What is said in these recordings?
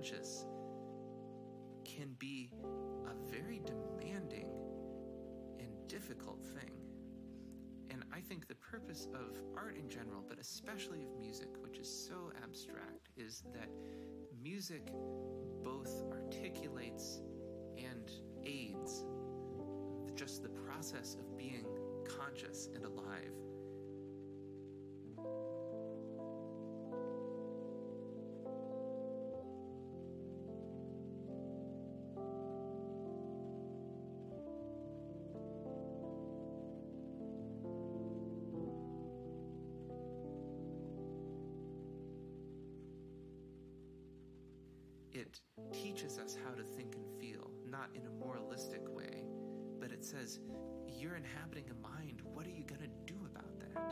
conscious can be a very demanding and difficult thing. And I think the purpose of art in general, but especially of music, which is so abstract, is that music both articulates and aids just the process of being conscious and alive. It teaches us how to think and feel, not in a moralistic way, but it says, you're inhabiting a mind, what are you going to do about that?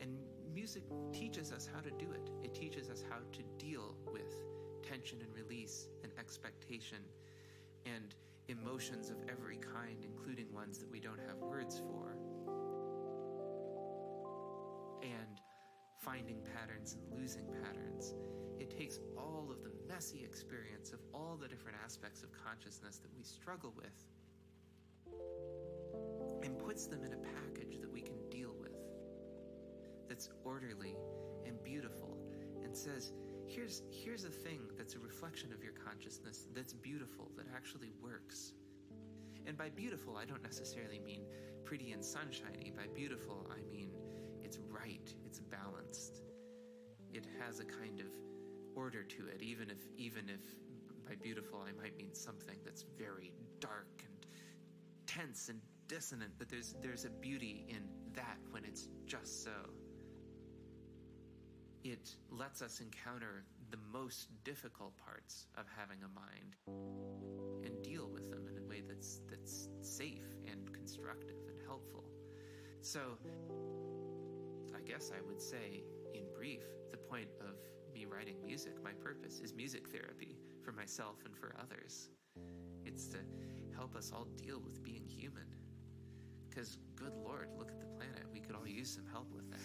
And music teaches us how to do it. It teaches us how to deal with tension and release and expectation and emotions of every kind, including ones that we don't have words for. And finding patterns and losing patterns. It takes all of the messy experience of all the different aspects of consciousness that we struggle with and puts them in a package that we can deal with, that's orderly and beautiful, and says, here's a thing that's a reflection of your consciousness that's beautiful, that actually works. And by beautiful, I don't necessarily mean pretty and sunshiny. By beautiful, I mean it's right, it's balanced. It has a kind of order to it, even if by beautiful I might mean something that's very dark and tense and dissonant, but there's a beauty in that when it's just so. It lets us encounter the most difficult parts of having a mind and deal with them in a way that's safe and constructive and helpful. So I guess I would say, in brief, the point of me writing music, my purpose, is music therapy for myself and for others. It's to help us all deal with being human. Because, good Lord, look at the planet. We could all use some help with that.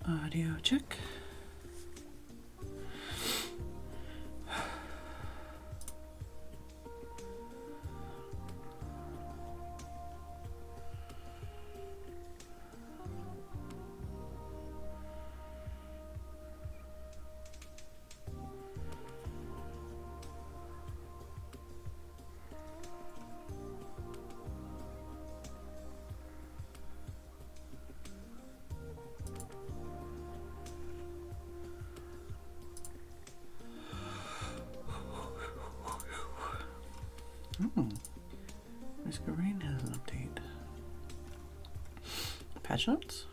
Audio check. My screen has an update. Patch notes?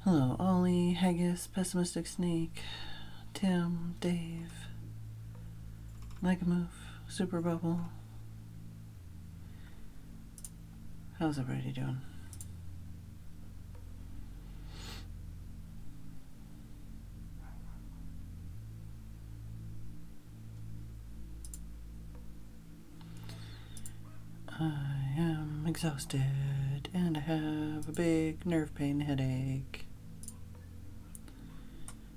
Hello, Ollie, Haggis, Pessimistic Snake, Tim, Dave, Megamove, Super Bubble. How's everybody doing? I am exhausted and I have a big nerve pain headache.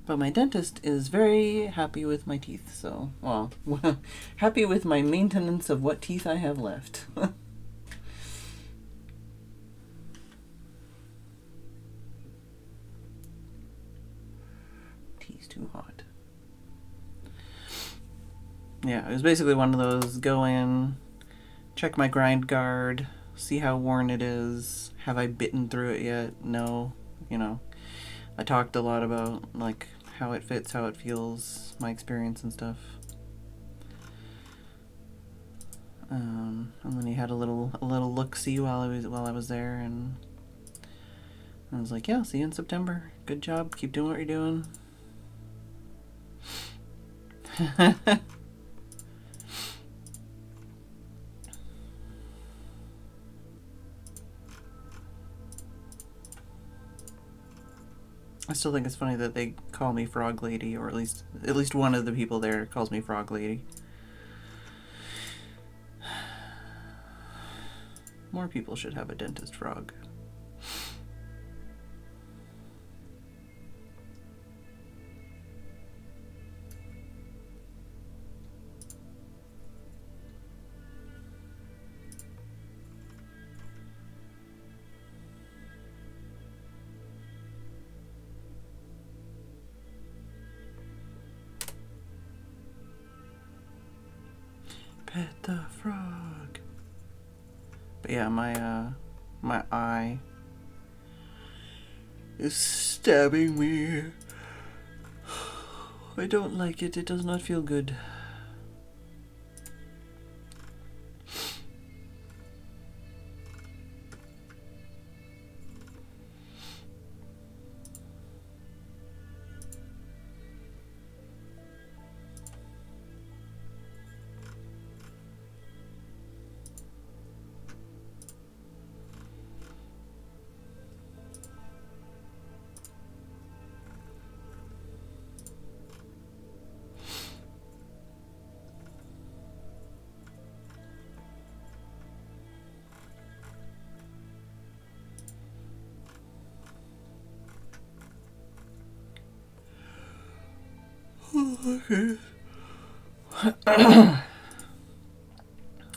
But my dentist is very happy with my teeth, so, well, happy with my maintenance of what teeth I have left. Tea's too hot. Yeah, it was basically one of those go in, check my grind guard, see how worn it is. Have I bitten through it yet? No. You know, I talked a lot about, like, how it fits, how it feels, my experience and stuff. And then he had a little look-see while I was there, and I was like, yeah, see you in September. Good job. Keep doing what you're doing. I still think it's funny that they call me Frog Lady, or at least one of the people there calls me Frog Lady. More people should have a dentist frog. Pet the frog. But yeah, my eye is stabbing me. I don't like it. It does not feel good. Okay.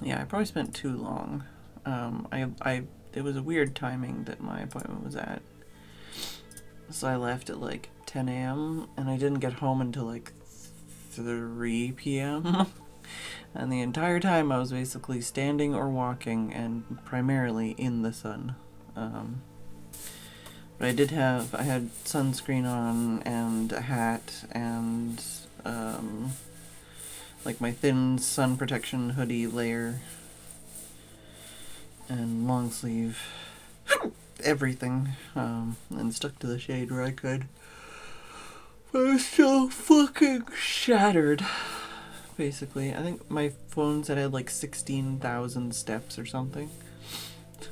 Yeah, I probably spent too long. It was a weird timing that my appointment was at. So I left at like 10 a.m. and I didn't get home until like 3 p.m. And the entire time I was basically standing or walking and primarily in the sun. But I had sunscreen on and a hat and like my thin sun protection hoodie layer and long sleeve, everything, and stuck to the shade where I could. But I was so fucking shattered, basically. I think my phone said I had like 16,000 steps or something.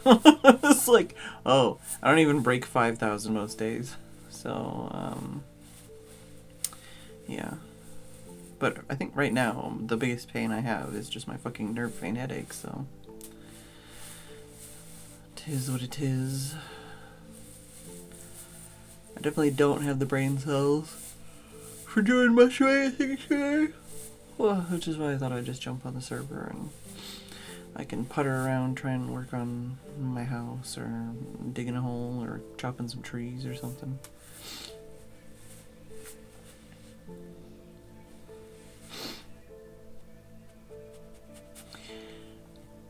It's like, oh, I don't even break 5,000 most days. So, yeah. But I think right now, the biggest pain I have is just my fucking nerve pain headache, so. 'Tis what it is. I definitely don't have the brain cells for doing much of anything today. Well, which is why I thought I'd just jump on the server and I can putter around, try and work on my house, or digging a hole, or chopping some trees or something.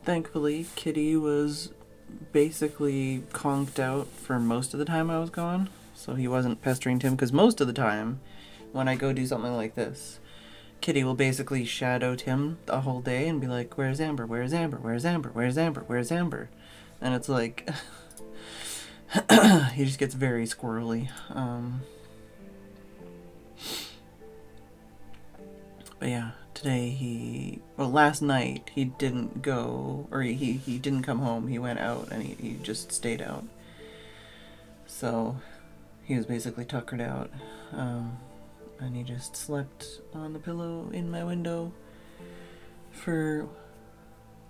Thankfully, Kitty was basically conked out for most of the time I was gone, so he wasn't pestering Tim, because most of the time, when I go do something like this, Kitty will basically shadow Tim the whole day and be like, where's Amber, where's Amber, where's Amber, where's Amber, where's Amber? And it's like, he just gets very squirrely. But yeah, today last night he didn't go, or he didn't come home. He went out and he just stayed out. So he was basically tuckered out. And he just slept on the pillow in my window for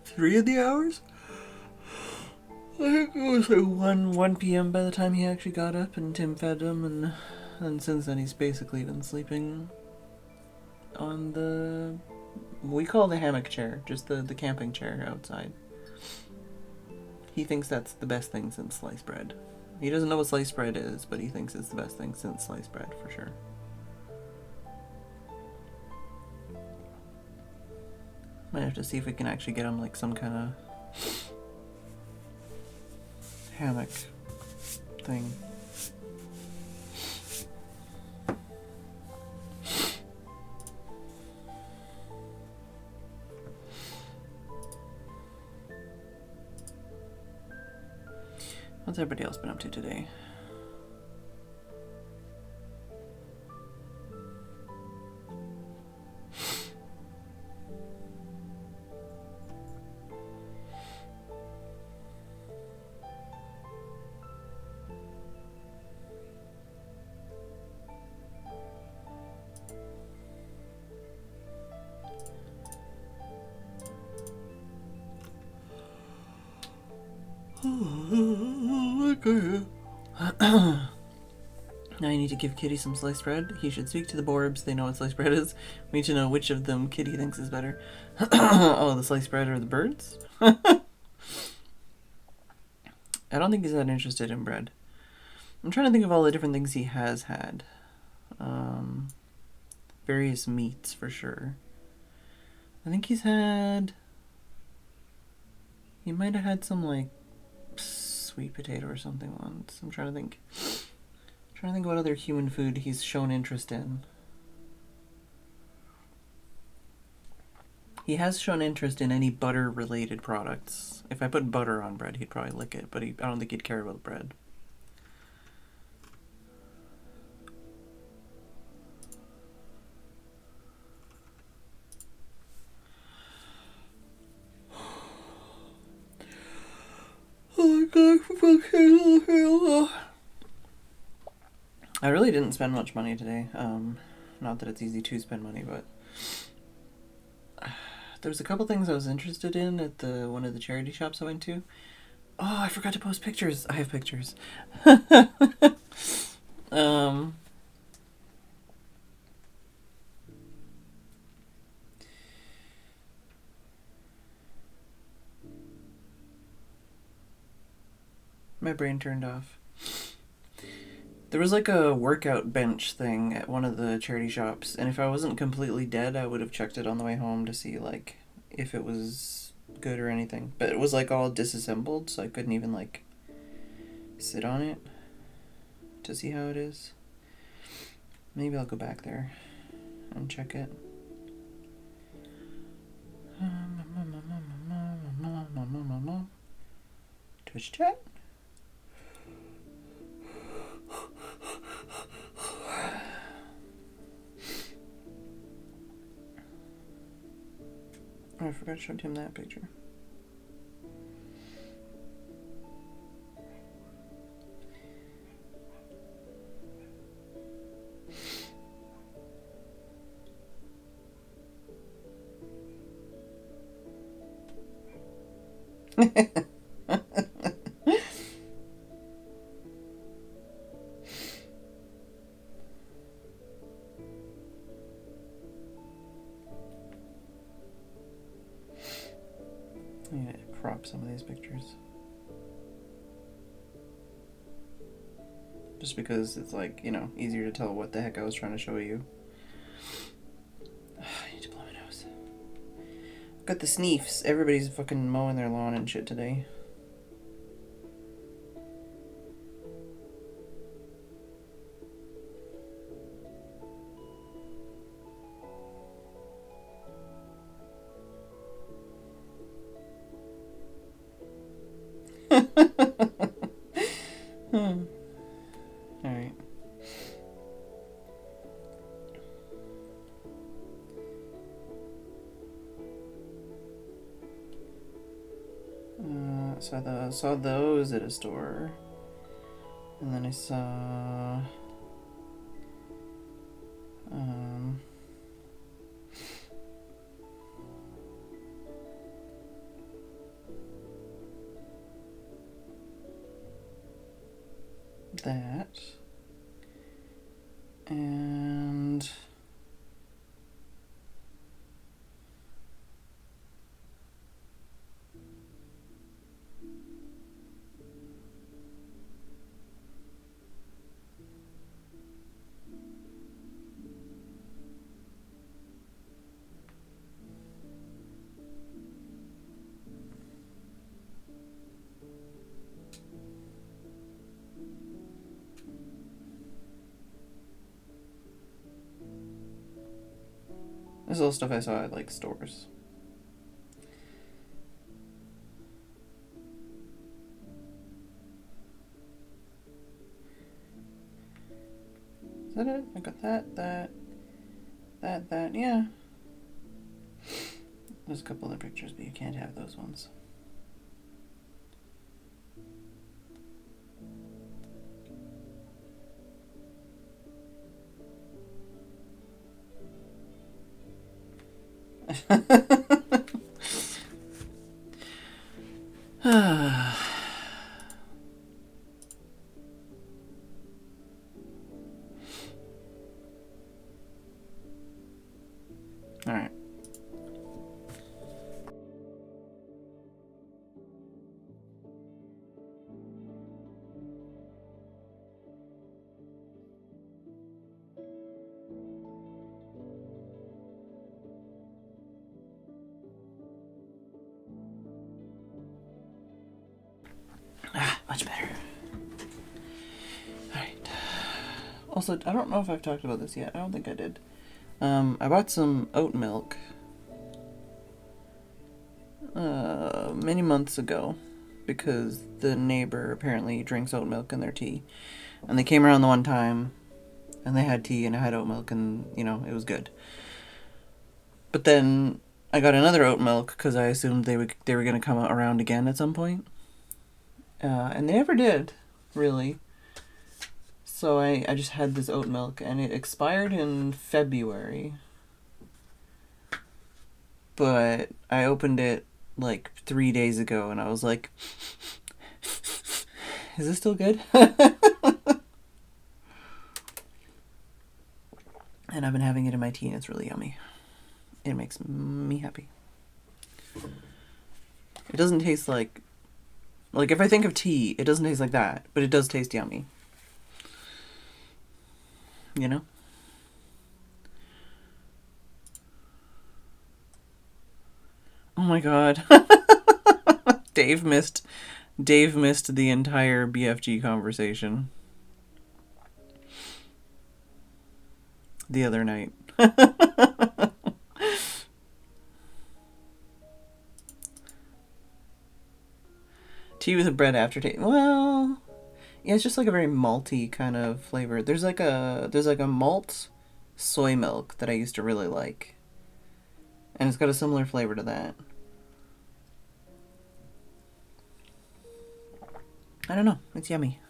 3 of the hours. I think it was like 1 p.m. by the time he actually got up and Tim fed him, and since then he's basically been sleeping on we call the hammock chair, just the camping chair outside. He thinks that's the best thing since sliced bread. He doesn't know what sliced bread is, but he thinks it's the best thing since sliced bread, for sure. Might have to see if we can actually get him like some kind of hammock thing. What's everybody else been up to today? Now I need to give Kitty some sliced bread. He should speak to the Borbs. They know what sliced bread is. We need to know which of them Kitty thinks is better. Oh, the sliced bread or the birds? I don't think he's that interested in bread. I'm trying to think of all the different things he has had. Various meats, for sure. I think he might have had some, like, sweet potato or something once. I'm trying to think what other human food he's shown interest in. He has shown interest in any butter-related products. If I put butter on bread, he'd probably lick it, but I don't think he'd care about bread. Oh my god, fucking I really didn't spend much money today. Not that it's easy to spend money, but there was a couple things I was interested in at one of the charity shops I went to. Oh, I forgot to post pictures. I have pictures. My brain turned off. There was like a workout bench thing at one of the charity shops, and if I wasn't completely dead, I would have checked it on the way home to see like if it was good or anything. But it was like all disassembled, so I couldn't even like sit on it to see how it is. Maybe I'll go back there and check it. Twitch chat? Oh, I forgot to show Tim that picture. I'm gonna crop some of these pictures. Just because it's like, you know, easier to tell what the heck I was trying to show you. I need to blow my nose. I've got the sneefs. Everybody's fucking mowing their lawn and shit today. Alright. So I saw those at a store. And then I saw that, and this is all stuff I saw at like stores. Is that it? I got that, yeah. There's a couple other pictures, but you can't have those ones. All right. Much better. Alright. Also, I don't know if I've talked about this yet. I don't think I did. I bought some oat milk many months ago because the neighbor apparently drinks oat milk in their tea. And they came around the one time and they had tea and I had oat milk and, you know, it was good. But then I got another oat milk because I assumed they were going to come around again at some point. And they never did, really. So I just had this oat milk, and it expired in February. But I opened it, like, 3 days ago, and I was like, is this still good? And I've been having it in my tea, and it's really yummy. It makes me happy. It doesn't taste like Like, if I think of tea, it doesn't taste like that, but it does taste yummy. You know? Oh my god. Dave missed the entire BFG conversation the other night. Tea with a bread aftertaste. Well, yeah, it's just like a very malty kind of flavor. There's like a malt soy milk that I used to really like, and it's got a similar flavor to that. I don't know. It's yummy.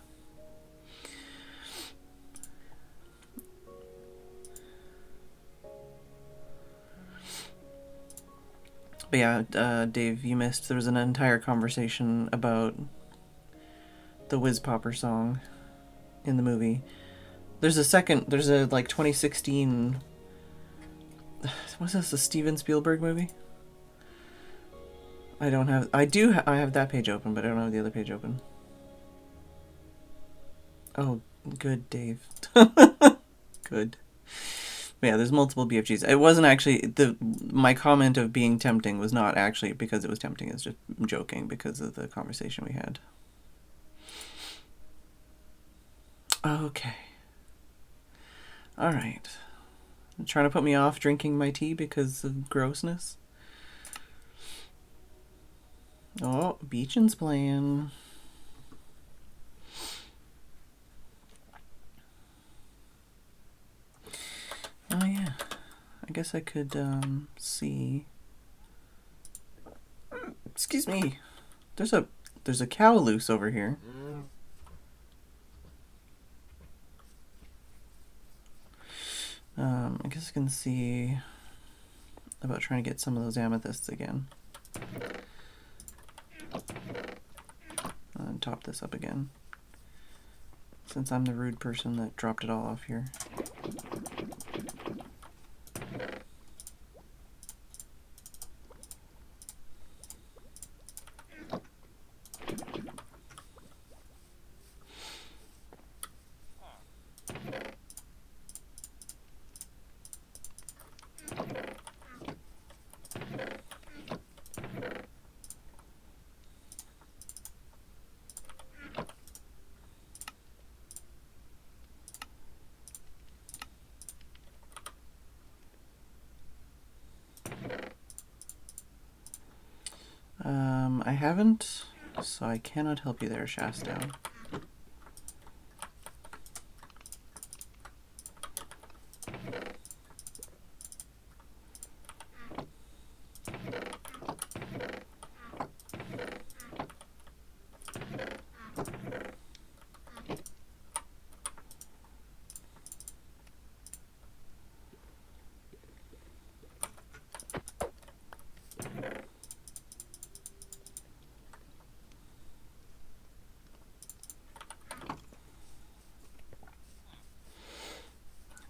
But yeah, Dave, you missed. There was an entire conversation about the Whiz Popper song in the movie. There's a like 2016. What's this? A Steven Spielberg movie? I have that page open, but I don't have the other page open. Oh, good, Dave. Good. But yeah, there's multiple BFGs. It wasn't actually my comment of being tempting was not actually because it was tempting. It's just joking because of the conversation we had. Okay. All right. You're trying to put me off drinking my tea because of grossness. Oh, Beechin's playing. Oh yeah, I guess I could see. Excuse me. There's a cow loose over here. I guess I can see about trying to get some of those amethysts again. And top this up again, since I'm the rude person that dropped it all off here. I haven't, so I cannot help you there, Shasta.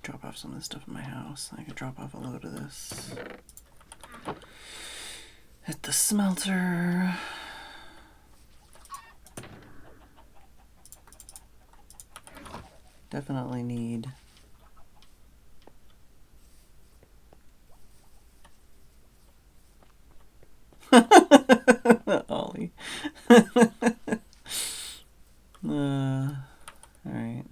Drop off some of this stuff in my house. I could drop off a load of this at the smelter. Definitely need Ollie. Alright.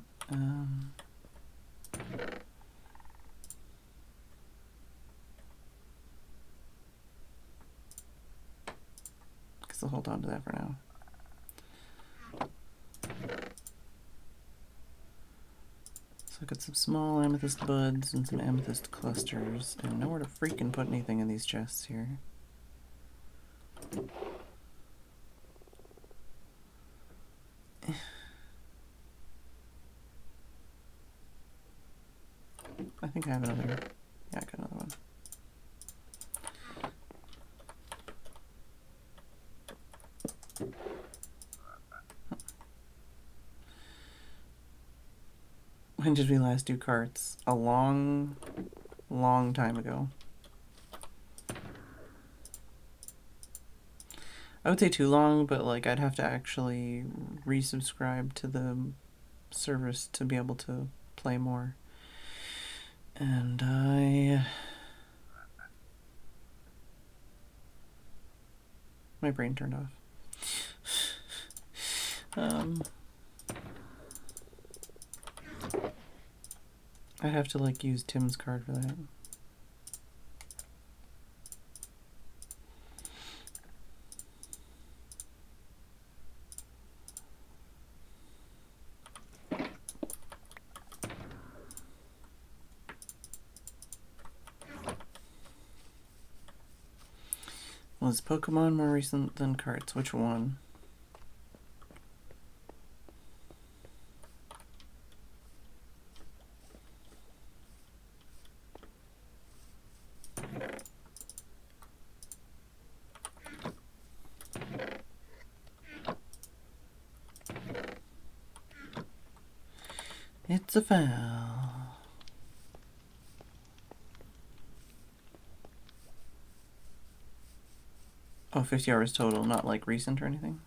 Guess I'll hold on to that for now. So I got some small amethyst buds and some amethyst clusters, and nowhere to freaking put anything in these chests here. I think I have another. Yeah, I got another one. When did we last do carts? A long, long time ago. I would say too long, but like I'd have to actually resubscribe to the service to be able to play more. And my brain turned off. I'd have to like use Tim's card for that. Was Pokemon more recent than cards? Which one? It's a foul. Oh, 50 hours total, not like recent or anything?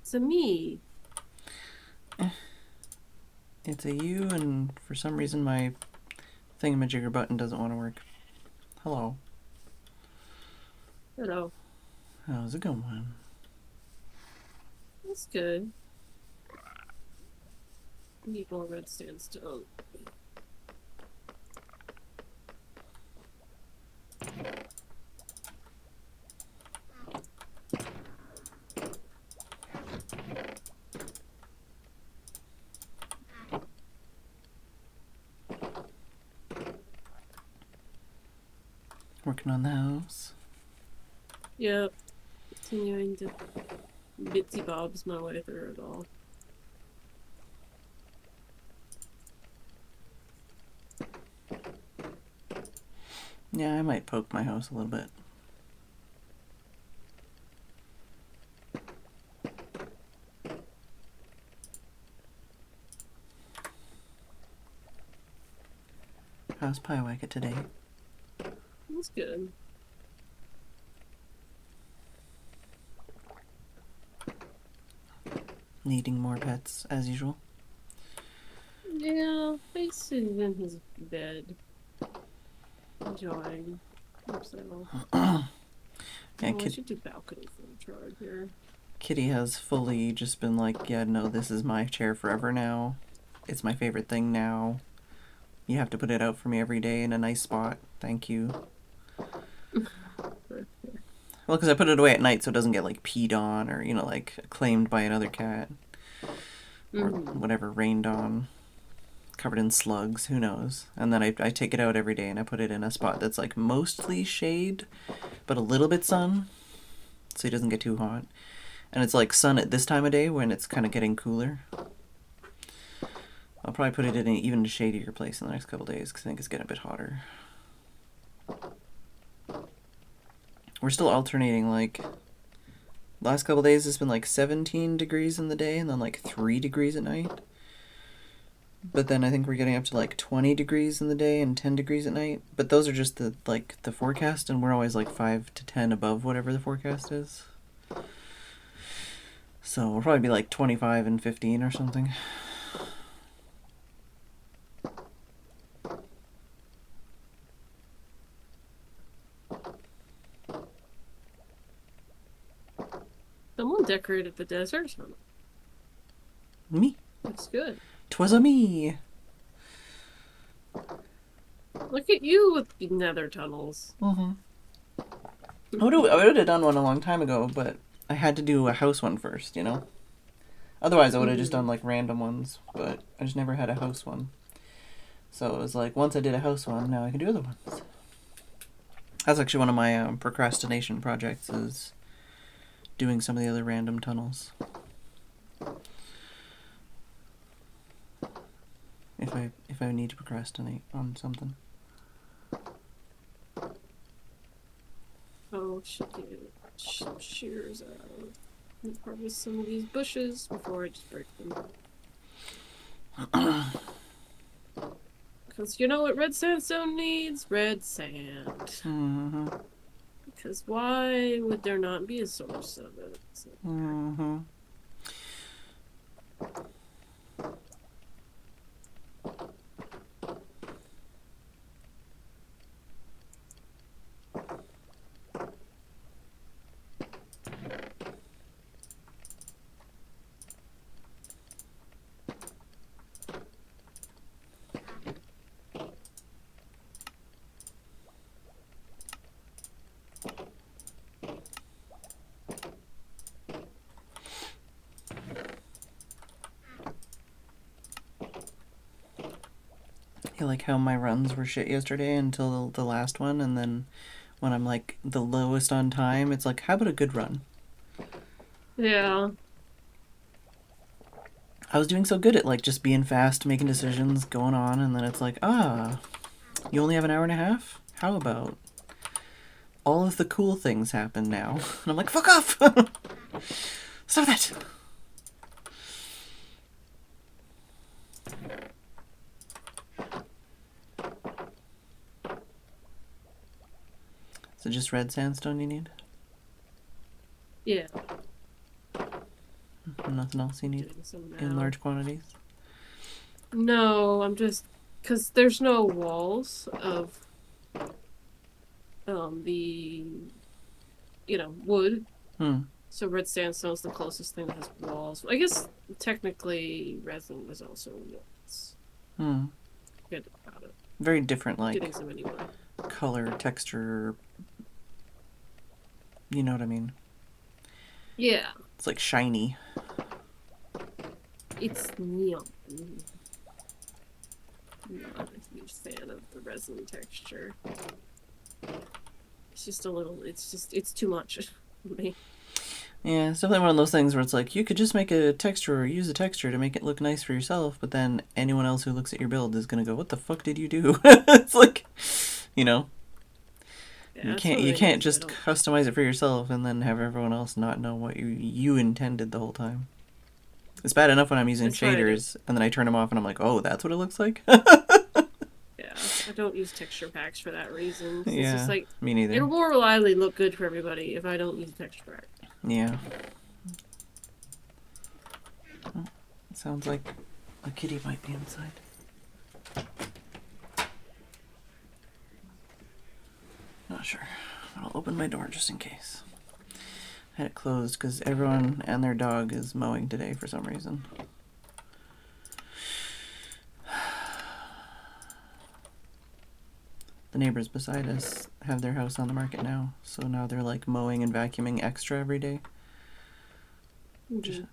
It's a me. It's a you, and for some reason my thingamajigger button doesn't want to work. Hello. Hello. How's it going? That's good. Need more red sandstone. Working on the house. Yep. Continuing to bitsy bobs my way through it all. Yeah, I might poke my house a little bit. How's Pyewacket today? That's good. Needing more pets, as usual. Yeah, he's sitting in his bed. Enjoying himself. Yeah, I should do balcony furniture out here. Kitty has fully just been like, yeah, no, this is my chair forever now. It's my favorite thing now. You have to put it out for me every day in a nice spot. Thank you. Well, because I put it away at night so it doesn't get, like, peed on or, you know, like, claimed by another cat. Or whatever, rained on. Covered in slugs, who knows. And then I take it out every day and I put it in a spot that's, like, mostly shade, but a little bit sun, so it doesn't get too hot. And it's, like, sun at this time of day when it's kind of getting cooler. I'll probably put it in an even shadier place in the next couple days because I think it's getting a bit hotter. We're still alternating, like, last couple days it's been like 17 degrees in the day and then like 3 degrees at night. But then I think we're getting up to like 20 degrees in the day and 10 degrees at night. But those are just the forecast, and we're always like 5 to 10 above whatever the forecast is. So we'll probably be like 25 and 15 or something. Someone decorated the desert. Me. That's good. 'Twas a me. Look at you with the nether tunnels. Mm-hmm. I would have done one a long time ago, but I had to do a house one first, you know? Otherwise I would have just done like random ones, but I just never had a house one. So it was like, once I did a house one, now I can do other ones. That's actually one of my procrastination projects, is doing some of the other random tunnels. If I need to procrastinate on something. Oh, should get some shears out and harvest some of these bushes before I just break them. Because you know what red sandstone needs? Red sand. Mm-hmm. Because why would there not be a source of it? Mm-hmm. I like how my runs were shit yesterday until the last one, and then when I'm like the lowest on time, it's like, how about a good run? Yeah. I was doing so good at like just being fast, making decisions, going on, and then it's like, you only have an hour and a half? How about all of the cool things happen now? And I'm like, fuck off! Stop that! So just red sandstone you need? Yeah. Nothing else you need Doing some in now. large quantities? No, I'm just... Because there's no walls of the, wood. So red sandstone's the closest thing that has walls. I guess technically resin was also walls. Good about it. Very different, like, Getting some anyway. color, texture. You know what I mean? Yeah. It's like shiny. It's neon. I'm not a huge fan of the resin texture. It's just a little, it's too much for me. Yeah, it's definitely one of those things where it's like, you could just make a texture or use a texture to make it look nice for yourself, but then anyone else who looks at your build is going to go, what the fuck did you do? It's like, you know, Yeah, you can't just customize it for yourself and then have everyone else not know what you intended the whole time. It's bad enough when I'm using shaders and then I turn them off and I'm like, oh, that's what it looks like? Yeah, I don't use texture packs for that reason. Yeah, it's just like, me neither. It'll more reliably look good for everybody if I don't use a texture pack. Yeah. Oh, it sounds like a kitty might be inside. Not sure. I'll open my door just in case. I had it closed because everyone and their dog is mowing today for some reason. The neighbors beside us have their house on the market now, so now they're like mowing and vacuuming extra every day.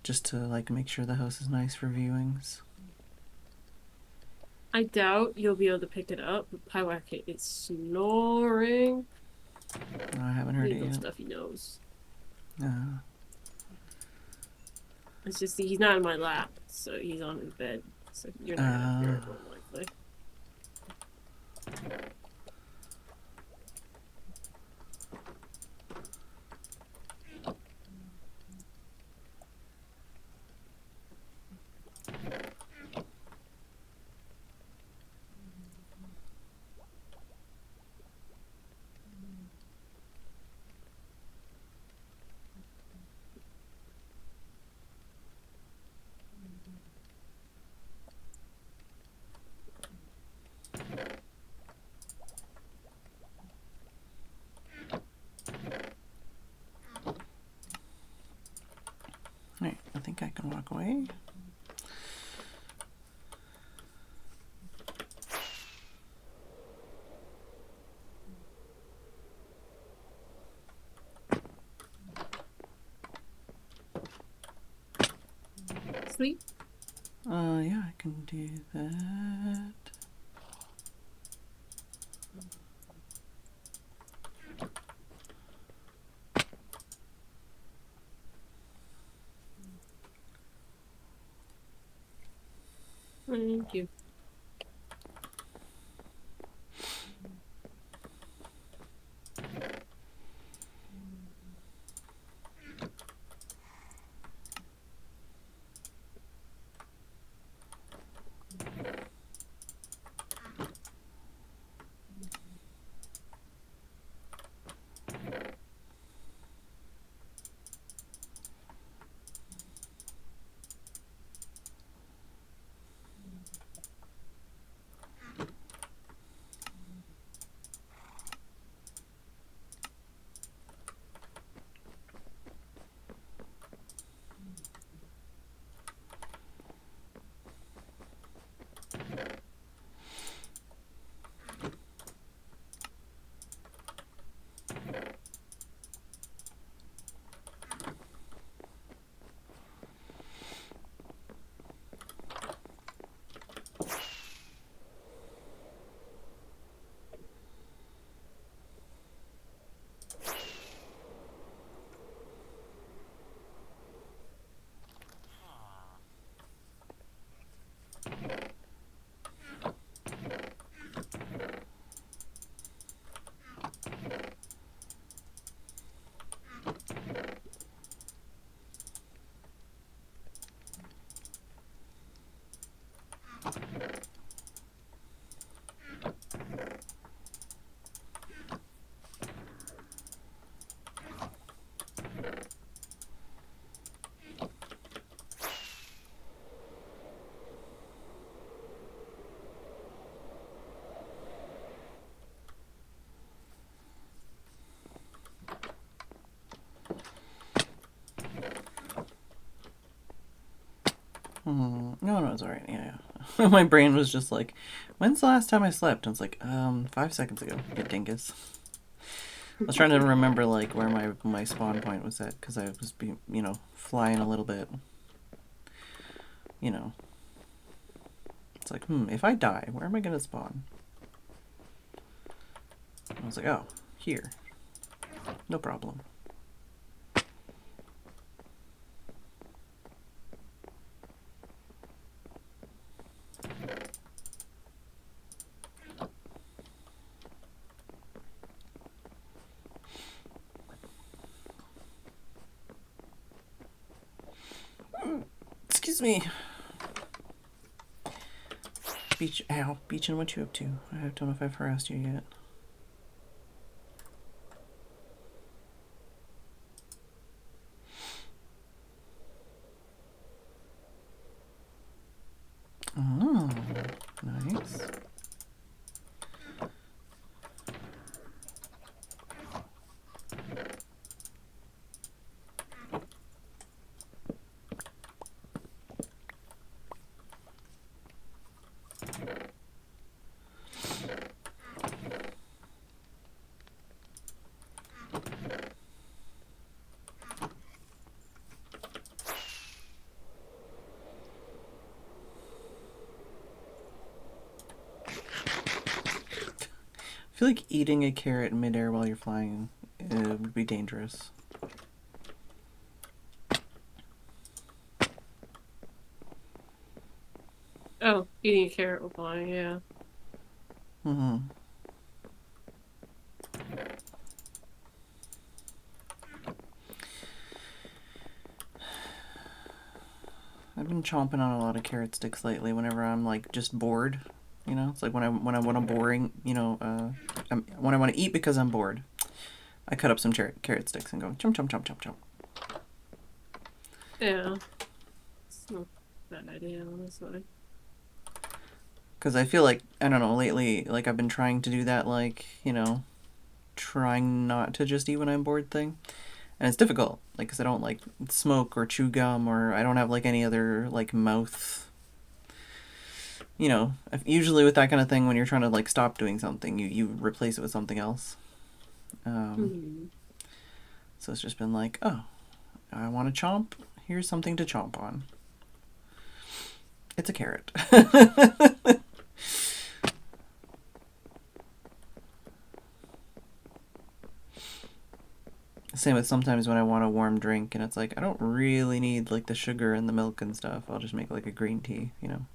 Just to like make sure the house is nice for viewings. I doubt you'll be able to pick it up, but Pyewacket is snoring. No, I haven't heard it yet. Stuffy nose. Uh, It's just he's not in my lap, so he's on his bed. So you're not gonna hear it more likely. Alright, I think I can walk away. Sleep? Yeah, I can do that. Thank you. No, it's alright. Yeah. My brain was just like, when's the last time I slept? And it's like, 5 seconds ago. You dingus. I was trying to remember like where my spawn point was at, because I was flying a little bit. It's like, if I die, where am I gonna spawn? I was like, oh, here. No problem. Excuse me. Beachin, what you up to? I don't know if I've harassed you yet. Oh, nice. I feel like eating a carrot midair while you're flying would be dangerous. Oh, eating a carrot while flying, yeah. I've been chomping on a lot of carrot sticks lately whenever I'm like just bored. It's like when I'm boring, when I want to eat because I'm bored, I cut up some carrot sticks and go chomp chomp chomp chomp chomp. Yeah. It's not a bad idea, honestly. Because I feel like, I don't know, lately, like I've been trying to do that, like, trying not to just eat when I'm bored thing. And it's difficult, like, because I don't, like, smoke or chew gum, or I don't have, like, any other, like, mouth. Usually with that kind of thing, when you're trying to, like, stop doing something, you replace it with something else. So it's just been like, oh, I want to chomp. Here's something to chomp on. It's a carrot. Same with sometimes when I want a warm drink and it's like, I don't really need like the sugar and the milk and stuff. I'll just make like a green tea, And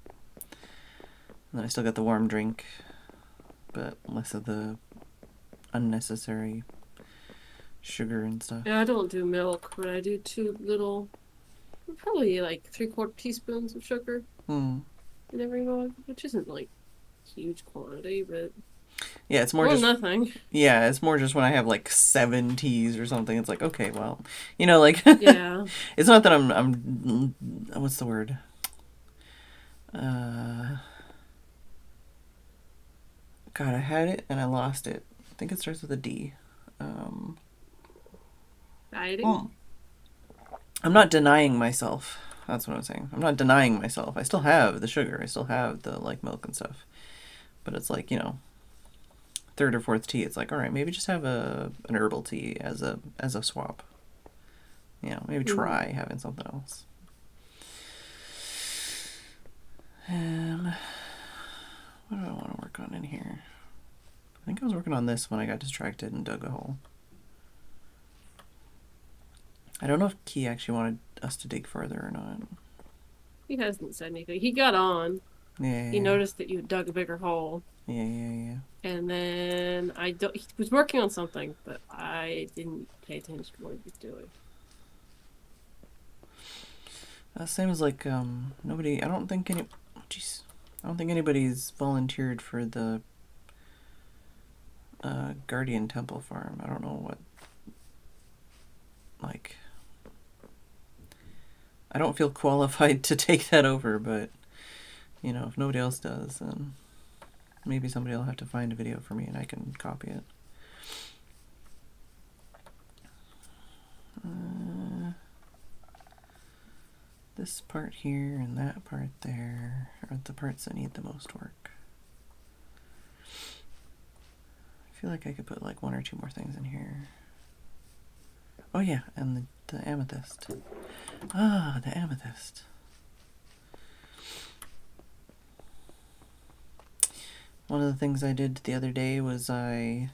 then I still got the warm drink, but less of the unnecessary sugar and stuff. Yeah, I don't do milk, but I do 2 little, probably like 3/4 teaspoons of sugar in every mug, which isn't like huge quantity, but yeah, it's more just nothing. Yeah, it's more just when I have like 7 teas or something. It's like, okay, well, like yeah. It's not that I'm what's the word? God, I had it and I lost it. I think it starts with a D. Dieting? I'm not denying myself. That's what I'm saying. I'm not denying myself. I still have the sugar. I still have the like milk and stuff. But it's like, 3rd or 4th tea, it's like, all right, maybe just have an herbal tea as a swap. Maybe try having something else. What do I want to work on in here? I think I was working on this when I got distracted and dug a hole. I don't know if Key actually wanted us to dig further or not. He hasn't said anything. He got on. Yeah. He noticed that you dug a bigger hole. Yeah. And then he was working on something, but I didn't pay attention to what he was doing. Same as like nobody. I don't think anybody's volunteered for the Guardian Temple farm. I don't know what. Like, I don't feel qualified to take that over, but if nobody else does, then maybe somebody will have to find a video for me and I can copy it. this part here and that part there are the parts that need the most work. I feel like I could put like 1 or 2 more things in here. Oh yeah, and the amethyst. Ah, the amethyst. One of the things I did the other day was I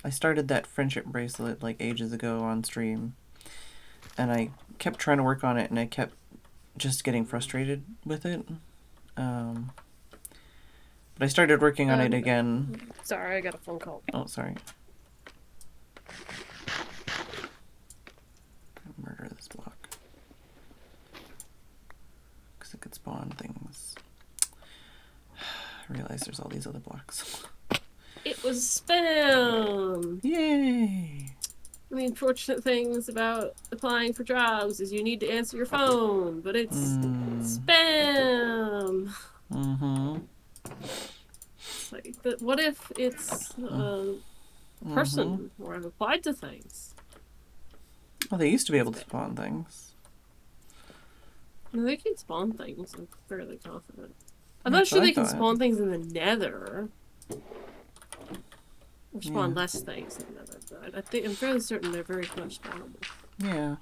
started that friendship bracelet like ages ago on stream, and I kept trying to work on it, and I kept just getting frustrated with it. But I started working on it again. Sorry, I got a phone call. Oh, sorry. Murder this block. Because it could spawn things. I realize there's all these other blocks. It was spam! Yay! The unfortunate things about applying for jobs is you need to answer your phone, but it's spam! Mm-hmm. Like, what if it's a person where I've applied to things? Well, they used to be able to spawn things. No, they can spawn things, I'm fairly confident. I'm not sure they can spawn things in the nether. Or spawn less things in the nether, but I'm fairly certain they're very much spawnable. Yeah.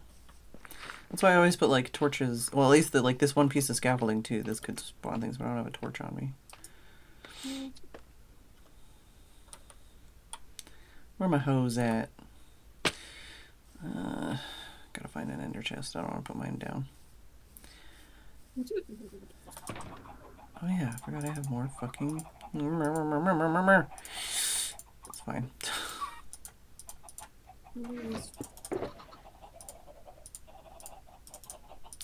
That's why I always put, like, torches. Well, at least, like, this one piece of scaffolding, too. This could spawn things, but I don't have a torch on me. Where my hose at? Gotta find an ender chest. I don't want to put mine down. Oh yeah, I forgot I have more fucking... It's fine.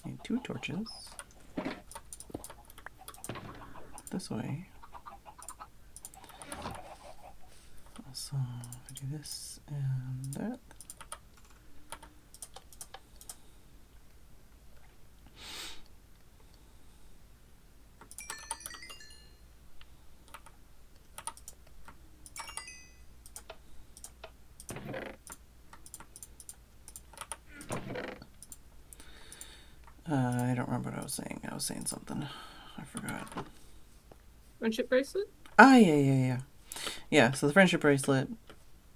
Need 2 torches. This way. Also, I do this and that. I don't remember what I was saying. I was saying something. I forgot. Friendship bracelet? Ah, yeah. Yeah, so the friendship bracelet,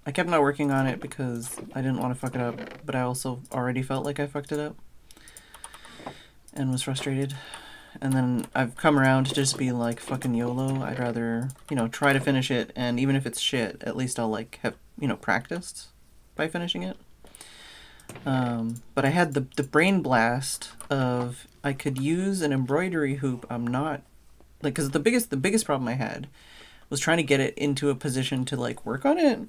I kept not working on it because I didn't want to fuck it up, but I also already felt like I fucked it up and was frustrated. And then I've come around to just be like, fucking YOLO. I'd rather, you know, try to finish it, and even if it's shit, at least I'll like have, you know, practiced by finishing it. But I had the brain blast of I could use an embroidery hoop. I'm not like, because the biggest problem I had was trying to get it into a position to like work on it,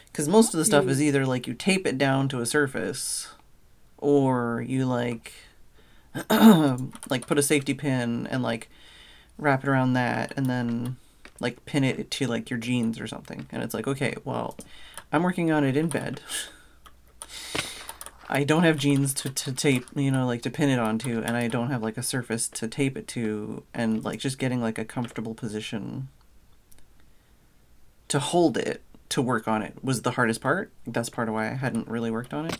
because most of the stuff is either like you tape it down to a surface, or you like like put a safety pin and like wrap it around that and then like pin it to like your jeans or something. And it's like, okay, well, I'm working on it in bed. I don't have jeans to tape, you know, like to pin it onto, and I don't have like a surface to tape it to, and like just getting like a comfortable position to hold it, to work on it, was the hardest part. That's part of why I hadn't really worked on it.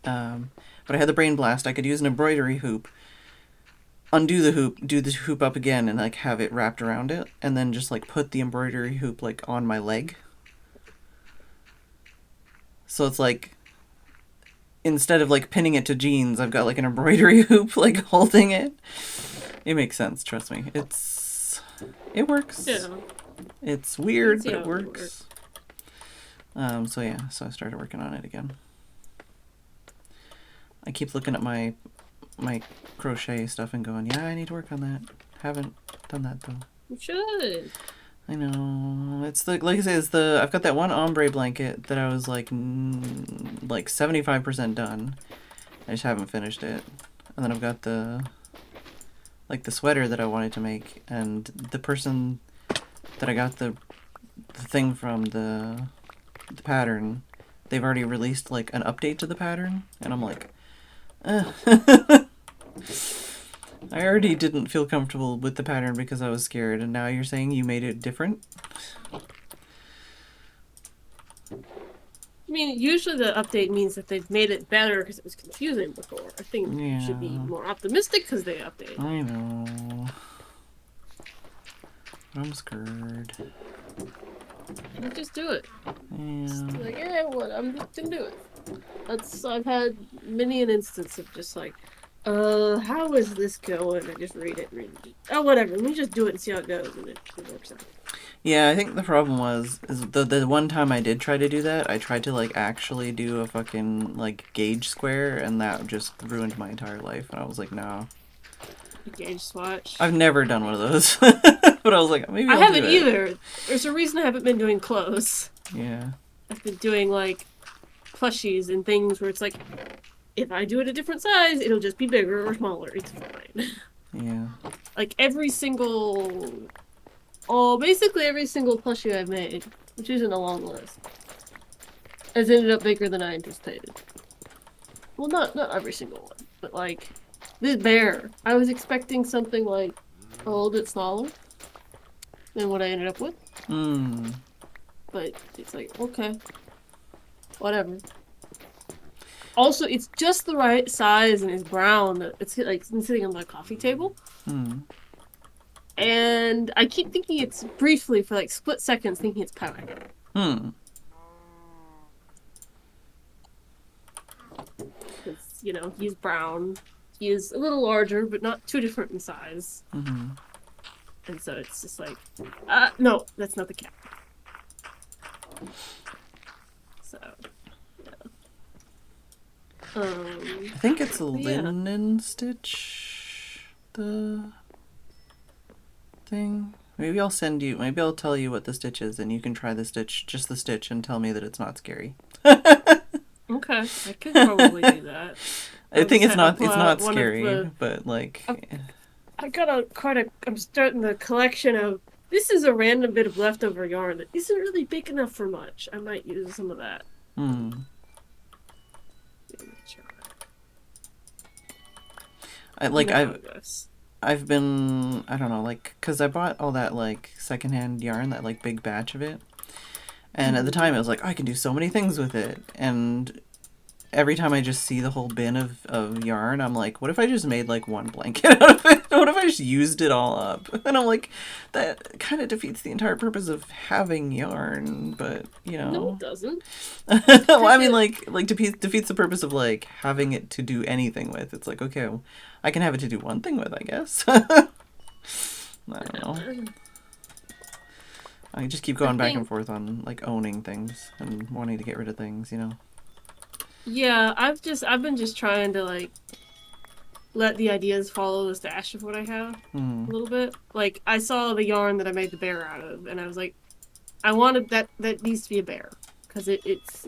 But I had the brain blast. I could use an embroidery hoop, undo the hoop, do the hoop up again, and like have it wrapped around it, and then just like put the embroidery hoop like on my leg. So it's like, instead of like pinning it to jeans, I've got like an embroidery hoop like holding it. It makes sense, trust me. It works. Yeah. It's weird, but it works. So yeah, so I started working on it again. I keep looking at my crochet stuff and going, yeah, I need to work on that. Haven't done that though. You should. I know. It's the, like I say, it's I've got that one ombre blanket that I was like 75% done. I just haven't finished it. And then I've got the sweater that I wanted to make, and the person that I got the thing from, the pattern, they've already released like an update to the pattern, and I'm like, I already didn't feel comfortable with the pattern because I was scared, and now you're saying you made it different? I mean, usually the update means that they've made it better because it was confusing before. I think Yeah. you should be more optimistic because they update. I know. I'm scared. You just do it. Yeah. Just like, yeah, what? I'm just gonna do it. I've had many an instance of just like, how is this going? I just read it. Oh, whatever. Let me just do it and see how it goes, and it works out. Yeah, I think the problem is the one time I did try to do that, I tried to like actually do a fucking like gauge square, and that just ruined my entire life. And I was like, no. Gauge swatch. I've never done one of those, but I was like, maybe I haven't either. There's a reason I haven't been doing clothes. Yeah. I've been doing like plushies and things where it's like, if I do it a different size, it'll just be bigger or smaller. It's fine. Yeah. Like basically every single plushie I've made, which isn't a long list, has ended up bigger than I anticipated. Well, not every single one, but like this bear, I was expecting something like a little bit smaller than what I ended up with. But it's like, okay, whatever. Also, it's just the right size and it's brown. It's like been sitting on my coffee table. And I keep thinking it's briefly, for like split seconds, thinking it's powder. Because, you know, he's brown. He is a little larger, but not too different in size. And so it's just like, no, that's not the cat. So, yeah. I think it's a linen stitch. The thing. Maybe I'll tell you what the stitch is, and you can try just the stitch, and tell me that it's not scary. Okay, I could probably do that. I think it's not scary, but like, I'm starting the collection of. This is a random bit of leftover yarn that isn't really big enough for much. I might use some of that. I've been, I don't know, like, because I bought all that, like, secondhand yarn, that, like, big batch of it. And at the time, I was like, I can do so many things with it. And every time I just see the whole bin of yarn, I'm like, what if I just made, like, one blanket out of it? What if I just used it all up? And I'm like, that kind of defeats the entire purpose of having yarn, but, you know. No, it doesn't. Well, I mean, like defeats the purpose of, like, having it to do anything with. It's like, okay, well, I can have it to do one thing with, I guess. I don't know. I just keep going back and forth on, like, owning things and wanting to get rid of things, you know? Yeah, I've been just trying to, like, let the ideas follow the stash of what I have a little bit. Like, I saw the yarn that I made the bear out of, and I was like, I wanted that needs to be a bear. Because it's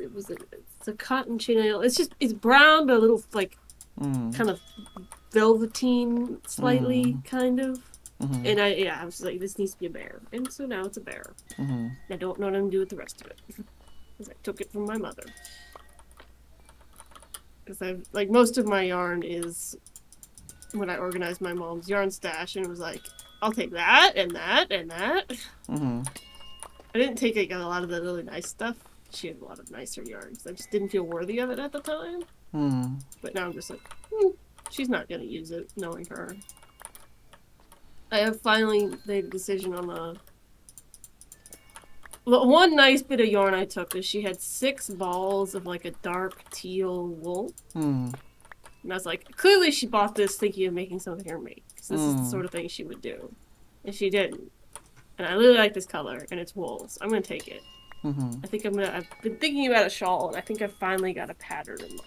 a cotton chenille. It's brown, but a little, like, kind of velveteen, slightly, kind of. And I was like, this needs to be a bear. And so now it's a bear. I don't know what I'm going to do with the rest of it. Because I took it from my mother. Because most of my yarn is when I organized my mom's yarn stash, and it was like, I'll take that, and that, and that. I didn't take a lot of the really nice stuff. She had a lot of nicer yarns. I just didn't feel worthy of it at the time. But now I'm just like, she's not going to use it, knowing her. I have finally made a decision on one nice bit of yarn I took is she had 6 balls of like a dark teal wool. And I was like, clearly she bought this thinking of making something her make. Because this is the sort of thing she would do. And she didn't. And I really like this color, and it's wool, so I'm going to take it. I think I've been thinking about a shawl, and I think I've finally got a pattern in mind.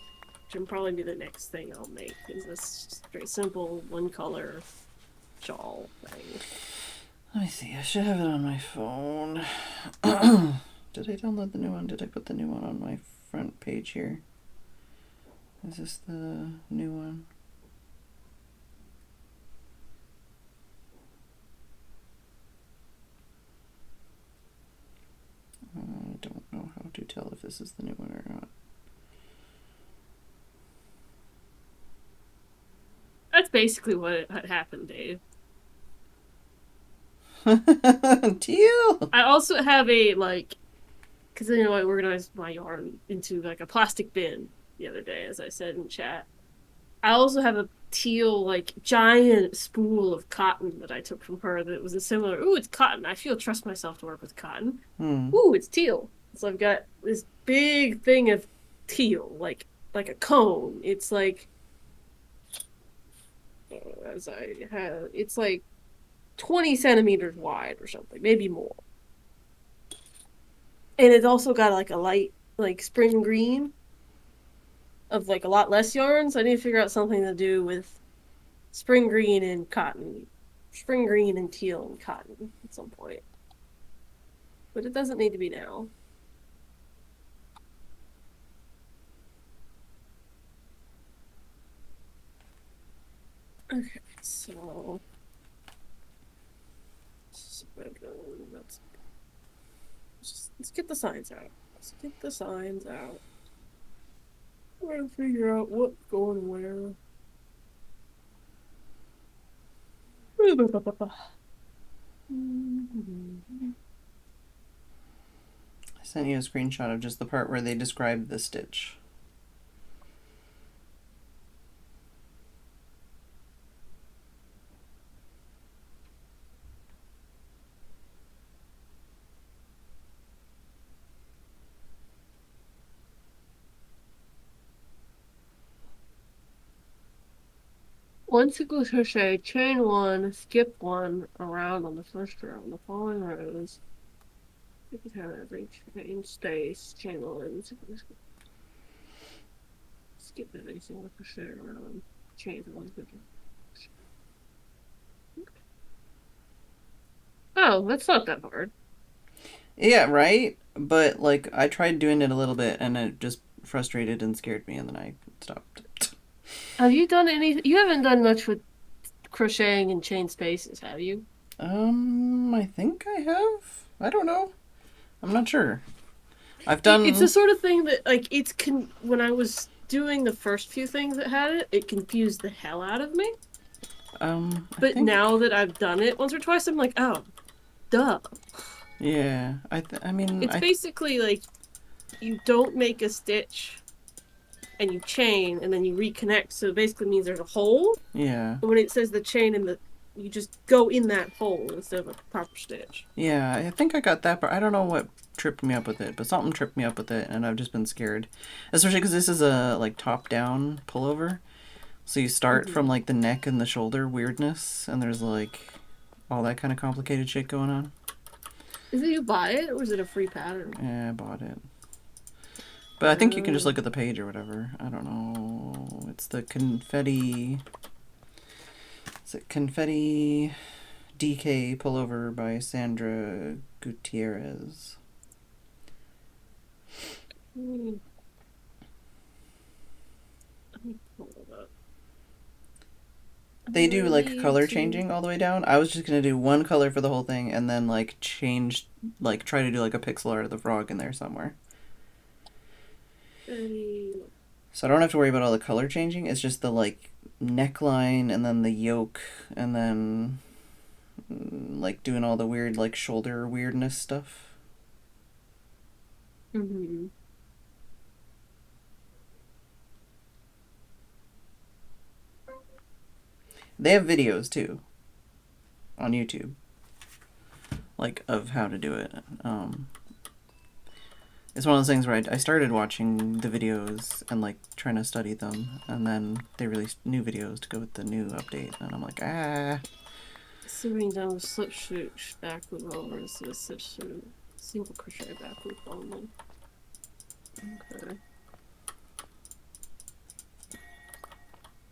Which will probably be the next thing I'll make. Is this just very simple, one color shawl thing. Let me see. I should have it on my phone. Did I download the new one? Did I put the new one on my front page here? Is this the new one? I don't know how to tell if this is the new one or not. That's basically what had happened, Dave. Teal! I also have a, like, because you know I organized my yarn into like a plastic bin the other day, as I said in chat. I also have a teal like giant spool of cotton that I took from her that was a similar. Ooh, it's cotton. I feel trust myself to work with cotton. Ooh, it's teal. So I've got this big thing of teal, like a cone. It's like as I have, it's like 20 centimeters wide or something, maybe more. And it's also got like a light like spring green of like a lot less yarns. I need to figure out something to do with spring green and cotton. Spring green and teal and cotton at some point. But it doesn't need to be now. Okay, so let's get the signs out. Let's get the signs out. We're gonna figure out what's going where. I sent you a screenshot of just the part where they described the stitch. One single crochet, chain one, skip one around on the first row. On the following rows, skip a turn every chain space, chain one, skip every single crochet around, chain one. Oh, that's not that hard. Yeah, right? But, like, I tried doing it a little bit, and it just frustrated and scared me, and then I stopped. Have you done any? You haven't done much with crocheting in chain spaces, have you? I think I have. I don't know. I'm not sure. I've done... It's the sort of thing that, like, when I was doing the first few things that had it, it confused the hell out of me. But now that I've done it once or twice, I'm like, oh, duh. Yeah, I mean... It's basically like, you don't make a stitch and you chain and then you reconnect, so it basically means there's a hole. Yeah. And when it says the chain you just go in that hole instead of a proper stitch. Yeah, I think I got that, but I don't know what tripped me up with it, but something tripped me up with it, and I've just been scared. Especially because this is a, like, top-down pullover. So you start from, like, the neck and the shoulder weirdness, and there's, like, all that kind of complicated shit going on. Is it you buy it, or is it a free pattern? Yeah, I bought it. But I think you can just look at the page or whatever. I don't know. It's the confetti... Is it Confetti DK pullover by Sandra Gutierrez? Let me pull it up. They do, like, color changing all the way down. I was just going to do one color for the whole thing and then, like, change, like, try to do, like, a pixel art of the frog in there somewhere. So I don't have to worry about all the color changing. It's just the, like, neckline and then the yoke and then, like, doing all the weird, like, shoulder weirdness stuff. Mm-hmm. They have videos, too, on YouTube, like, of how to do it. It's one of those things where I started watching the videos and, like, trying to study them, and then they released new videos to go with the new update, and I'm like, ah. Sewing down with slip stitch back loop over instead of slip stitch single crochet back loop only. Okay.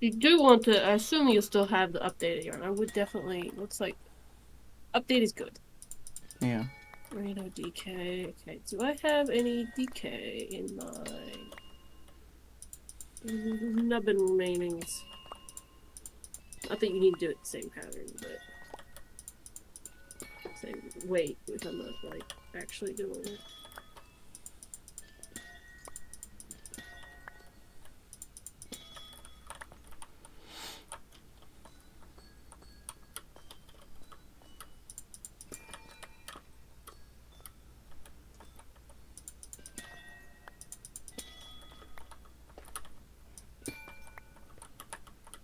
You do want to, I assume you'll still have the updated yarn. I would definitely, looks like, update is good. Yeah. Reno DK. Okay, do I have any DK in my nubbin remainings? Not that you need to do it the same pattern, but same weight if I'm not, like, actually doing it.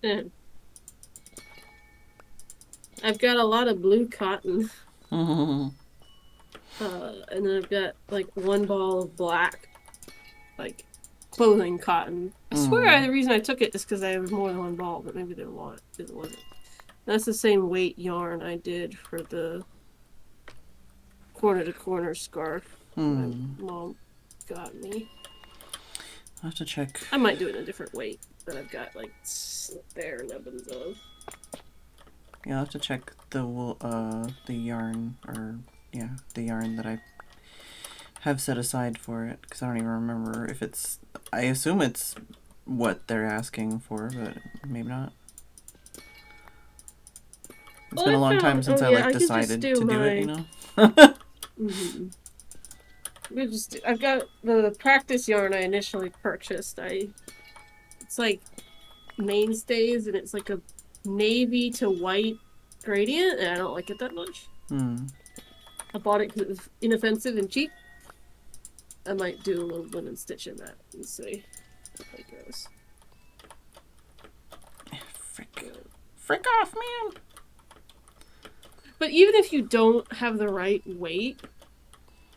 Yeah. I've got a lot of blue cotton. And then I've got like one ball of black, like clothing cotton. I swear the reason I took it is because I have more than one ball, but maybe they didn't want it because it wasn't. That's the same weight yarn I did for the corner to corner scarf my mom got me. I'll have to check. I might do it in a different weight that I've got like spare nubbins of. Yeah, I'll have to check the yarn, or yeah, the yarn that I have set aside for it, because I don't even remember if it's, I assume it's what they're asking for, but maybe not. It's been a long time since I decided to do it, you know? I've got the practice yarn I initially purchased. It's like Mainstays, and it's like a navy to white gradient, and I don't like it that much. I bought it because it was inoffensive and cheap. I might do a little linen stitch in that and see how it goes. Frick off, man! But even if you don't have the right weight,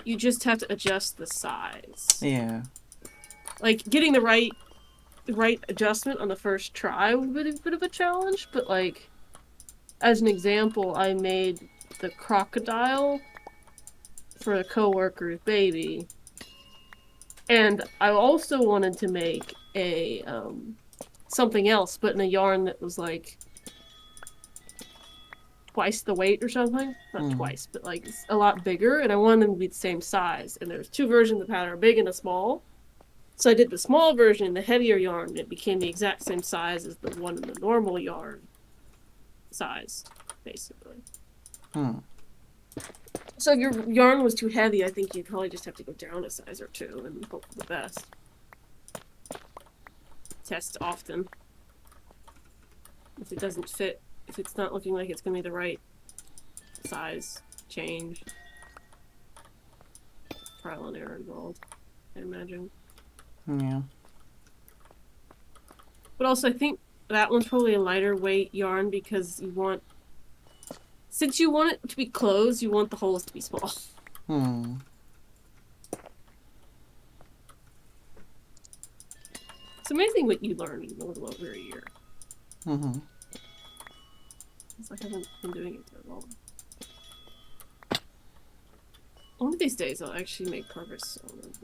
you just have to adjust the size. Yeah. Like, getting the right adjustment on the first try would be a bit of a challenge, but like, as an example, I made the crocodile for a coworker's baby, and I also wanted to make a something else, but in a yarn that was like twice the weight or something. Not twice, but like a lot bigger, and I wanted them to be the same size. And there's two versions of the pattern, a big and a small. So I did the small version, the heavier yarn, and it became the exact same size as the one in the normal yarn size, basically. So if your yarn was too heavy, I think you'd probably just have to go down a size or two and hope for the best. Test often. If it doesn't fit, if it's not looking like it's going to be the right size, change. Trial and error involved, I imagine. Yeah. But also, I think that one's probably a lighter weight yarn because since you want it to be closed, you want the holes to be small. It's amazing what you learn in a little over a year. It's like I haven't been doing it that long. One of these days, I'll actually make progress on it.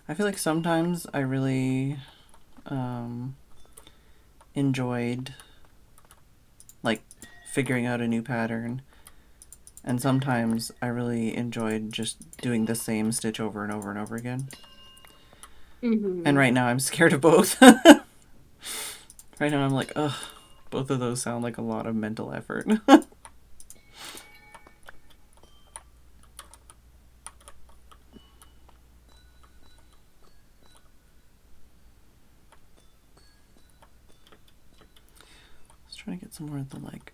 I feel like sometimes I really enjoyed like figuring out a new pattern, and sometimes I really enjoyed just doing the same stitch over and over and over again. And right now I'm scared of both. Right now I'm like, ugh, both of those sound like a lot of mental effort. Trying to get some more of the like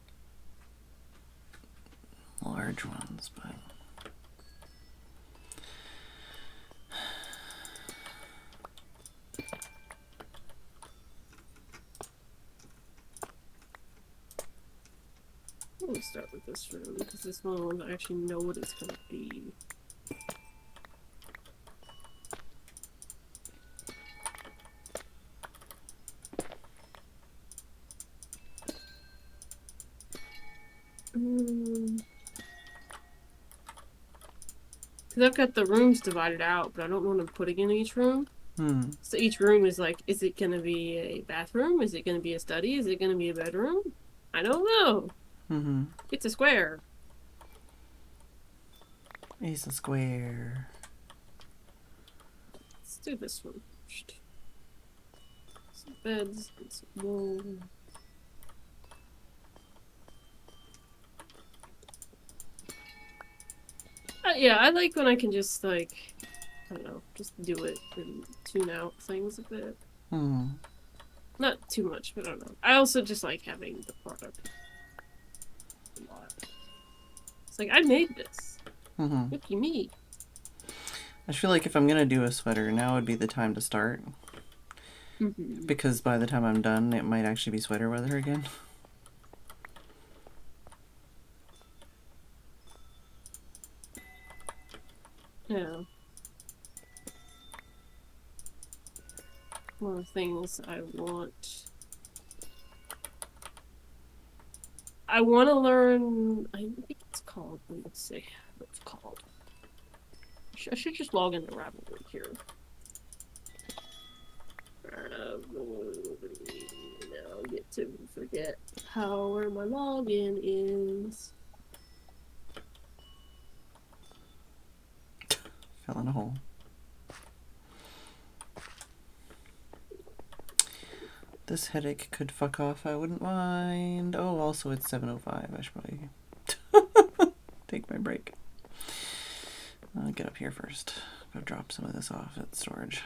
large ones, but let me start with this room because this one I actually know what it's gonna be. Because I've got the rooms divided out, but I don't know what I'm putting in each room. So each room is like, is it going to be a bathroom? Is it going to be a study? Is it going to be a bedroom? I don't know. It's a square. It's a square. Let's do this one first. Some beds and some wool. Yeah, I like when I can just, like, I don't know, just do it and tune out things a bit. Not too much, but I don't know. I also just like having the product a lot. Like, I made this. Mm-hmm. Look at me. I feel like if I'm gonna do a sweater, now would be the time to start. Mm-hmm. Because by the time I'm done, it might actually be sweater weather again. Yeah. One of the things I want to learn. I think it's called. Let's see what it's called. I should just log into Ravelry here. Now I get to forget where my login is. Fell in a hole. This headache could fuck off. I wouldn't mind. Oh, also it's 7:05. I should probably take my break. I'll get up here first. Go drop some of this off at storage.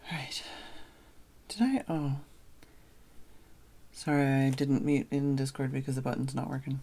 Alright. Did I? Oh. Sorry, I didn't mute in Discord because the button's not working.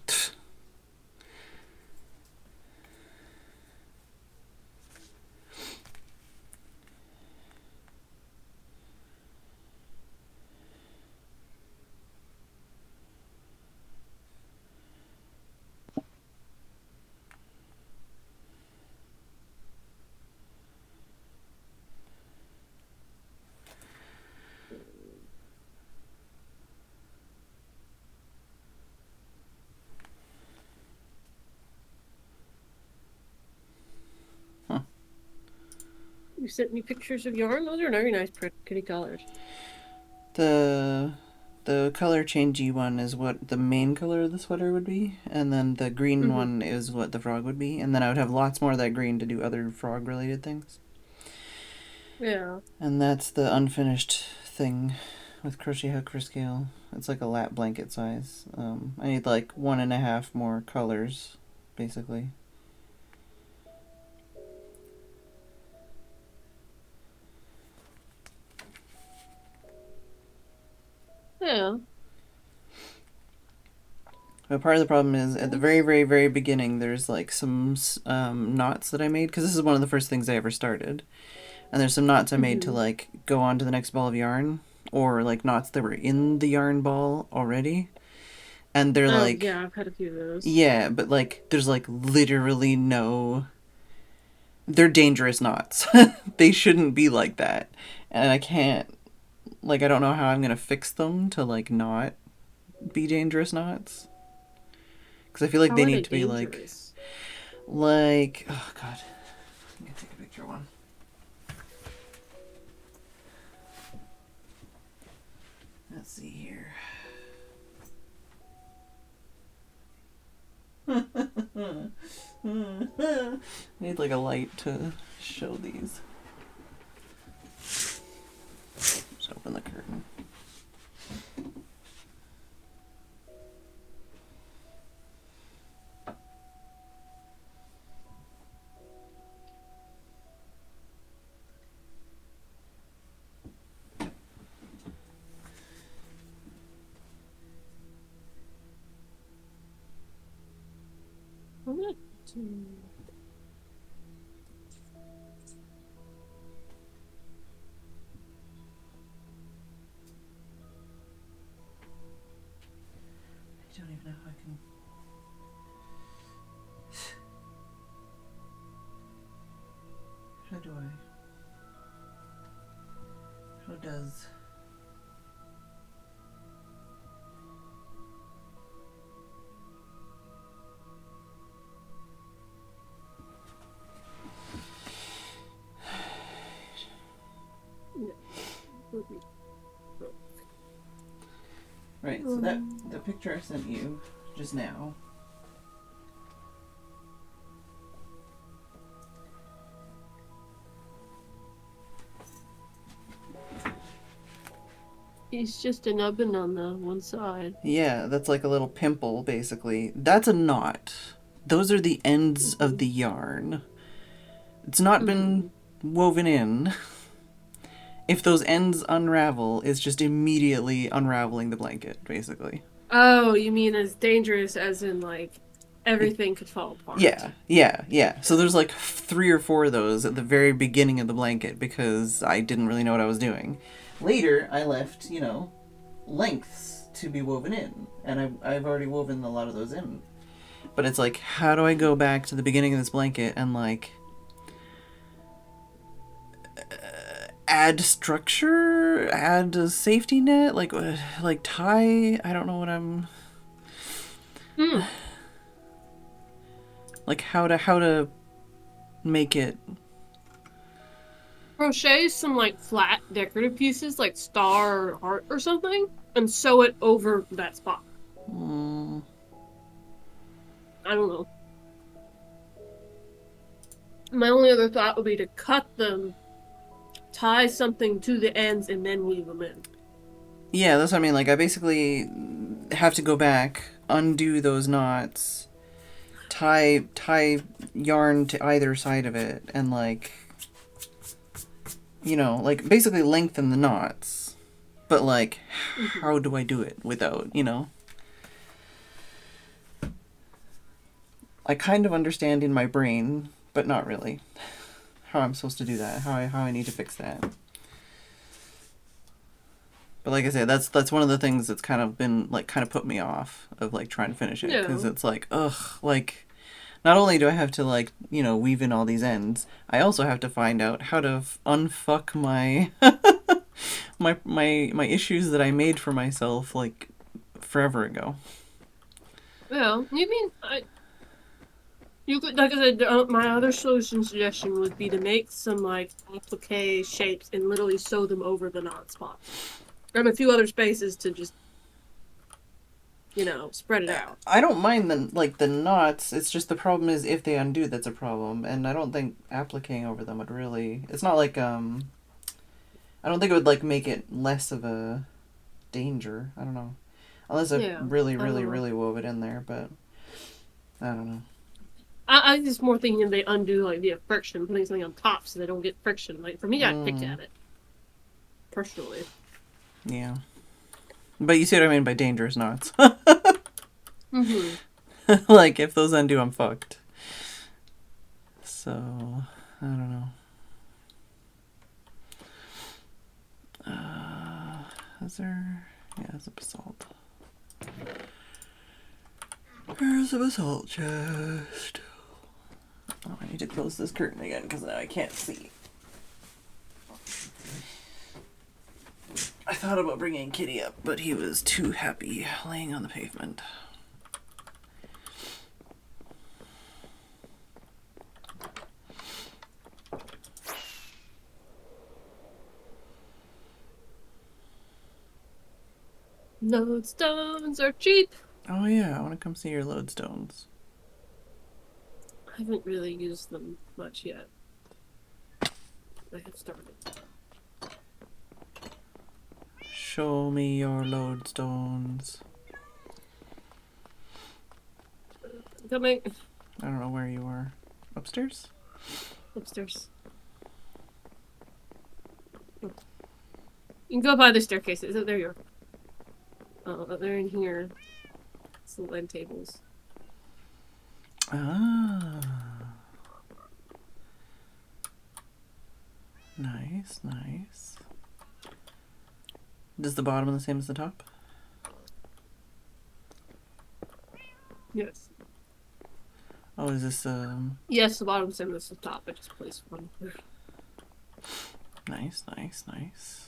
You sent me pictures of yarn. Those are very nice, pretty colors. The color changey one is what the main color of the sweater would be, and then the green one is what the frog would be, and then I would have lots more of that green to do other frog related things. Yeah. And that's the unfinished thing with crochet hook for scale. It's like a lap blanket size. I need like 1.5 more colors, basically. Yeah. But part of the problem is at the very, very, very beginning, there's like some knots that I made, because this is one of the first things I ever started. And there's some knots I made to like go on to the next ball of yarn, or like knots that were in the yarn ball already. And they're like... yeah, I've had a few of those. Yeah, but like there's like literally no... They're dangerous knots. They shouldn't be like that. And I can't... Like, I don't know how I'm going to fix them to like not be dangerous knots. Because I feel like How they are need they to be dangerous? like... Oh, God. I'm going to take a picture of one. Let's see here. Need like a light to show these. Just open the curtain. I'm gonna do... don't even know how I can... How do I... How does... Right, so that the picture I sent you just now. It's just a nubbin on the one side. Yeah, that's like a little pimple, basically. That's a knot. Those are the ends of the yarn. It's not been woven in. If those ends unravel, it's just immediately unraveling the blanket, basically. Oh, you mean as dangerous as in, like, everything could fall apart? Yeah. So there's like 3 or 4 of those at the very beginning of the blanket because I didn't really know what I was doing. Later, I left, lengths to be woven in. And I've already woven a lot of those in. But it's like, how do I go back to the beginning of this blanket and, like... add structure, add a safety net, like tie. I don't know what I'm. Like how to make it. Crochet some like flat decorative pieces, like star or heart or something, and sew it over that spot. I don't know. My only other thought would be to cut them, tie something to the ends, and then weave them in. Yeah, that's what I mean. Like, I basically have to go back, undo those knots, tie yarn to either side of it, and, like, like, basically lengthen the knots. But, like, how do I do it without, I kind of understand in my brain, but not really, how I'm supposed to do that, how I need to fix that. But like I said, that's one of the things that's kind of been, like, kind of put me off of, like, trying to finish it. Because it's like, ugh, like, not only do I have to, like, weave in all these ends, I also have to find out how to unfuck my, my issues that I made for myself, like, forever ago. Well, you mean, you could, like I said, my other suggestion would be to make some, like, applique shapes and literally sew them over the knot spots. Grab a few other spaces to just, spread it out. I don't mind the knots. It's just the problem is if they undo, that's a problem. And I don't think appliquing over them would really... It's not like, I don't think it would, like, make it less of a danger. I don't know. Unless I really wove it in there, but I don't know. I just more thinking they undo, like, via friction, putting something on top so they don't get friction. Like, for me, I'd pick at it. Personally. Yeah. But you see what I mean by dangerous knots. Like, if those undo, I'm fucked. So, I don't know. Is there... Yeah, there's a basalt. There's a basalt chest. Oh, I need to close this curtain again because now I can't see. I thought about bringing Kitty up, but he was too happy laying on the pavement. Lodestones are cheap. Oh yeah, I want to come see your lodestones. I haven't really used them much yet. I have started. Show me your lodestones. Coming. I don't know where you are. Upstairs? Upstairs. You can go by the staircases. Oh, there you are. Oh, they're in here. It's the end tables. Ah. Nice, nice. Is the bottom the same as the top? Yes. Oh, is this Yes, the bottom same as the top. I just placed one. Nice, nice, nice.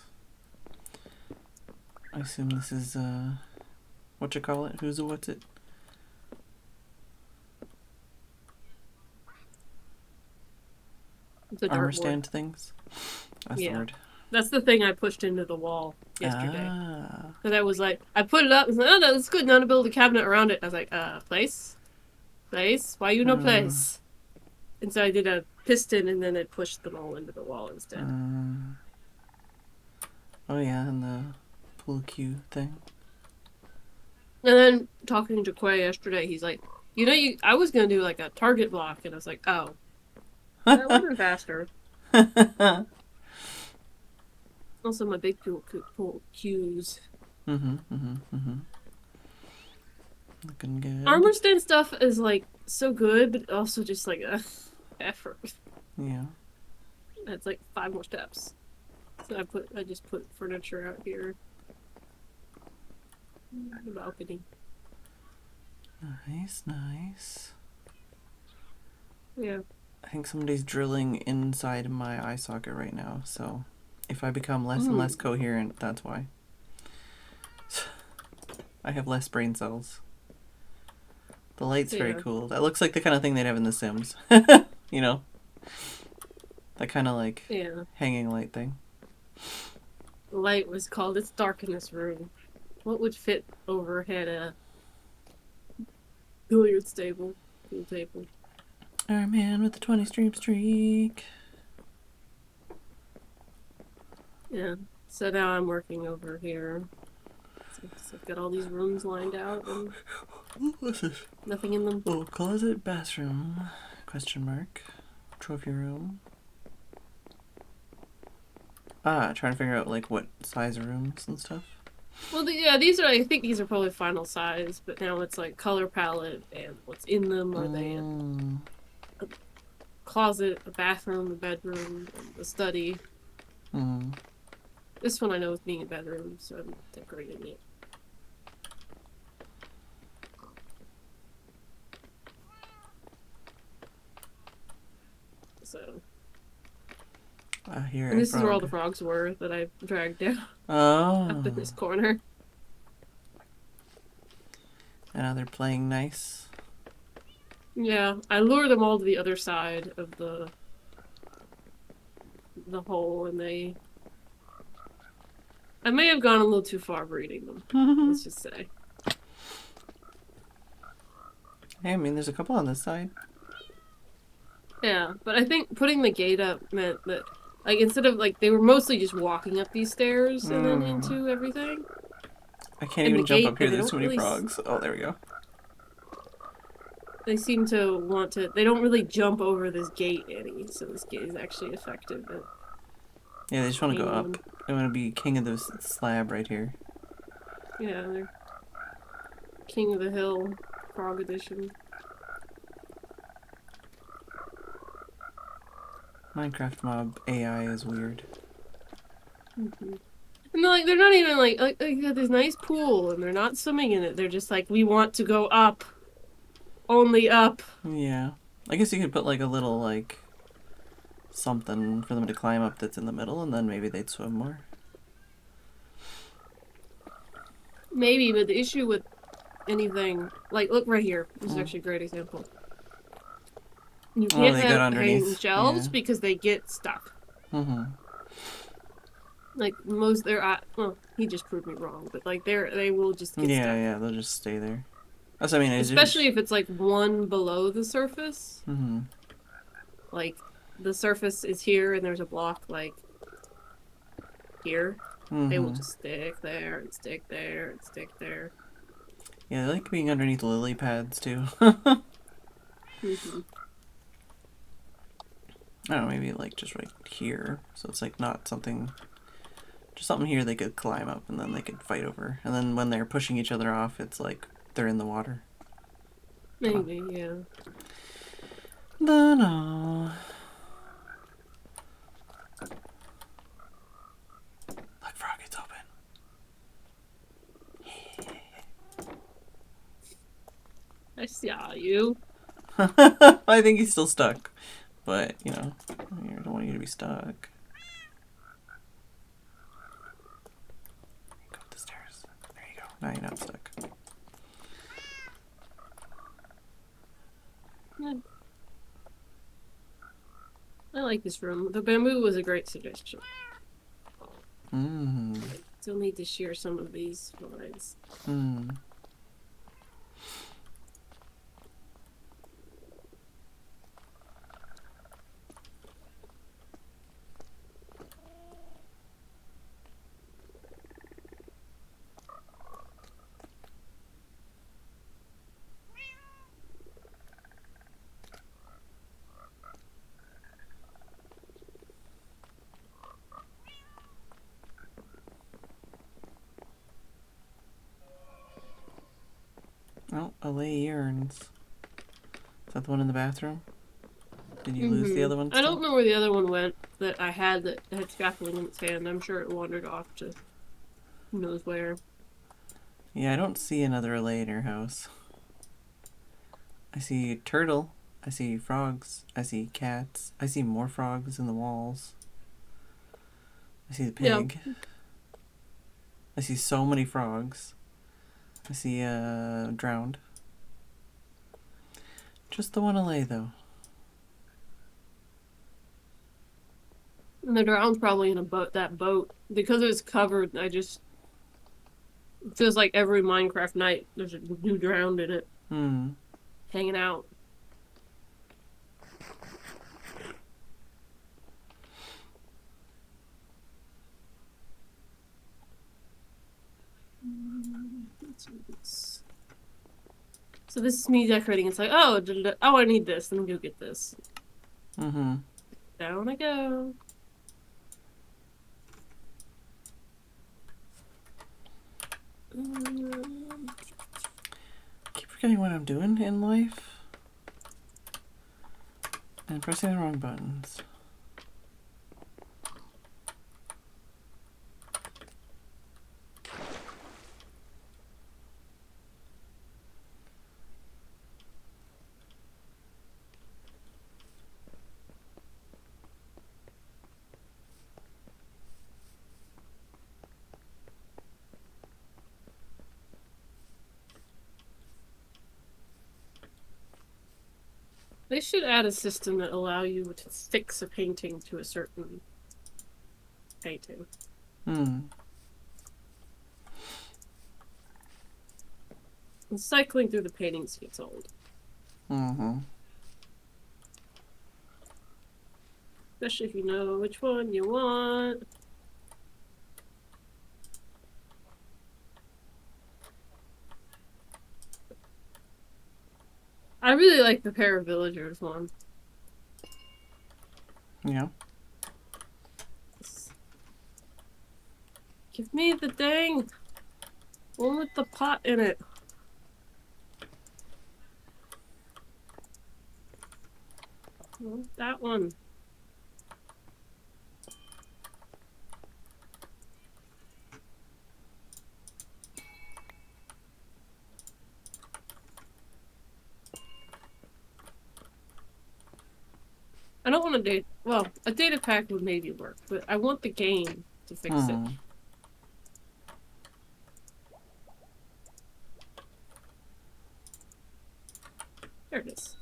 I assume this is what you call it? What's it? The Armor dartboard. stand things? That's the word. That's the thing I pushed into the wall yesterday. Ah. And I was like, I put it up and said, oh, that's good. Now to build a cabinet around it. I was like, place? Place? Why you no place? And so I did a piston and then it pushed them all into the wall instead. Oh yeah, and the pool cue thing. And then talking to Quay yesterday, he's like, I was going to do like a target block. And I was like, oh. That would have been faster. Also, my big pool cues. Looking good. Armor stand stuff is like so good, but also just like effort. Yeah. It's like 5 more steps. So I just put furniture out here. The balcony. Nice, nice. Yeah. I think somebody's drilling inside my eye socket right now, so if I become less and less coherent, that's why. I have less brain cells. The light's very cool. That looks like the kind of thing they'd have in The Sims. You know? That kind of like hanging light thing. The light was called It's Dark in This Room. What would fit overhead a billiard table? Pool table. Our man with the 20 stream streak. Yeah. So now I'm working over here. So I've got all these rooms lined out and what's this? Nothing in them. Oh, closet, bathroom, question mark, trophy room. Trying to figure out like what size rooms and stuff. Well, I think these are probably final size, but now it's like color palette and what's in them. Are they a closet, a bathroom, a bedroom, a study? This one I know is being a bedroom, so I'm decorating it. So. Here and this is where all the frogs were that I dragged down. Oh. Up in this corner. And now they're playing nice. Yeah, I lure them all to the other side of the hole, and I may have gone a little too far breeding them. Let's just say. Hey, I mean, there's a couple on this side. Yeah, but I think putting the gate up meant that, like, instead of, like, they were mostly just walking up these stairs and then into everything. I can't even jump up here, there's too many frogs. Oh, there we go. They seem to want to, they don't really jump over this gate any, so this gate is actually effective at... Yeah, they just want to go up. They want to be king of the slab right here. Yeah, they're king of the hill, frog edition. Minecraft mob AI is weird. And they're not even like they got this nice pool and they're not swimming in it. They're just like, we want to go up. Only up. Yeah. I guess you could put like a little like something for them to climb up that's in the middle and then maybe they'd swim more. Maybe, but the issue with anything, like, look right here. This is actually a great example. You can't have hanging shelves because they get stuck. Like, well, he just proved me wrong, but, like, they will just get stuck. Yeah, they'll just stay there. That's what I mean. Especially if it's, like, one below the surface. Like, the surface is here and there's a block, like, here. They will just stick there and stick there and stick there. Yeah, they like being underneath lily pads, too. I don't know, maybe like just right here. So it's like not something, just something here they could climb up and then they could fight over. And then when they're pushing each other off, it's like they're in the water. Maybe, yeah. No. Look, frog, it's open. I I saw you. I think he's still stuck. But, you know, I don't want you to be stuck. Go up the stairs. There you go. Now you're not stuck. I like this room. The bamboo was a great suggestion. Still need to shear some of these vines. Oh, Alay urns. Is that the one in the bathroom? Did you lose the other one still? I don't know where the other one went that I had that had scaffolding in its hand. I'm sure it wandered off to who knows where. Yeah, I don't see another Alay in her house. I see a turtle. I see frogs. I see cats. I see more frogs in the walls. I see the pig. Yeah. I see so many frogs. I see drowned. Just the one Alay, though. And the drowned's probably in a boat. That boat, because it's covered. It feels like every Minecraft night there's a new drowned in it, hanging out. So this is me decorating. It's like, oh, I need this. Let me go get this. Down I go. Keep forgetting what I'm doing in life. And pressing the wrong buttons. They should add a system that allow you to fix a painting to a certain painting. And cycling through the paintings gets old. Especially if you know which one you want. I really like the pair of villagers one. Yeah. Give me the dang one with the pot in it. Oh, that one. I don't want to date. Well, a data pack would maybe work, but I want the game to fix it. There it is.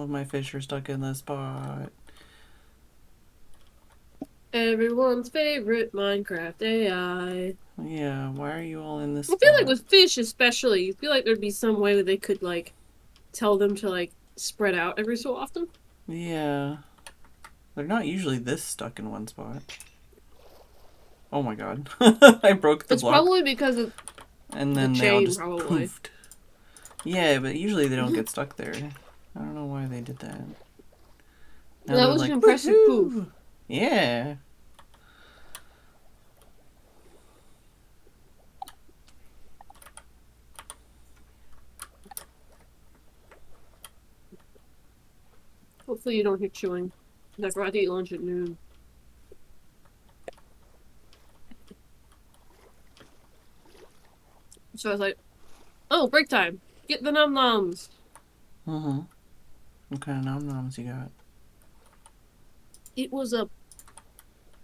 of my fish are stuck in this spot. Everyone's favorite Minecraft AI. Yeah, why are you all in this I spot? feel like with fish especially, you feel like there'd be some way that they could, like, tell them to, like, spread out every so often. Yeah. They're not usually this stuck in one spot. Oh my god. I broke the It's block. probably because of And then the they all chain, just probably. poofed. Yeah, but usually they don't get stuck there. I don't know why they did that. Now That was like, an impressive poof. Yeah. Hopefully you don't hear chewing. I forgot to eat lunch at noon. So I was like, oh, break time. Get the num-noms. Mm-hmm. What kind of nom-noms you got? It was a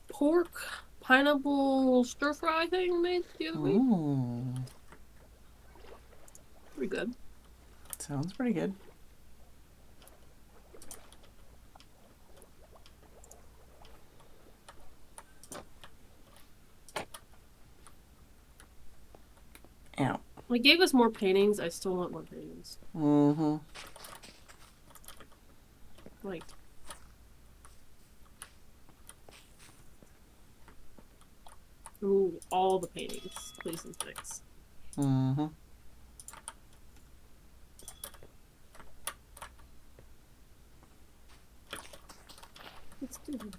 pork pineapple stir-fry thing made the other week. Pretty good. Sounds pretty good. Ow. They gave us more paintings. I still want more paintings. Mm-hmm. Like, ooh, all the paintings, please and thanks. Mm-hmm. Let's do it.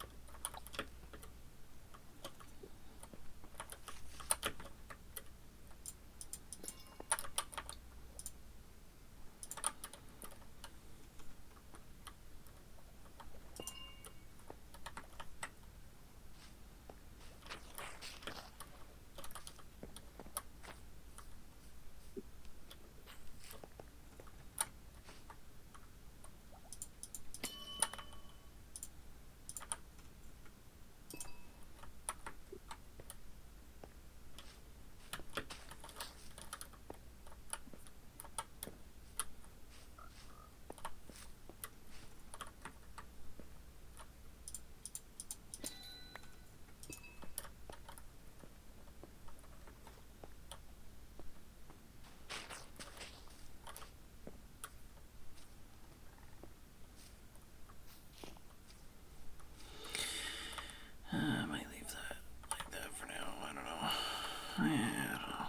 I might leave that like that for now. I don't know. Yeah, I don't know.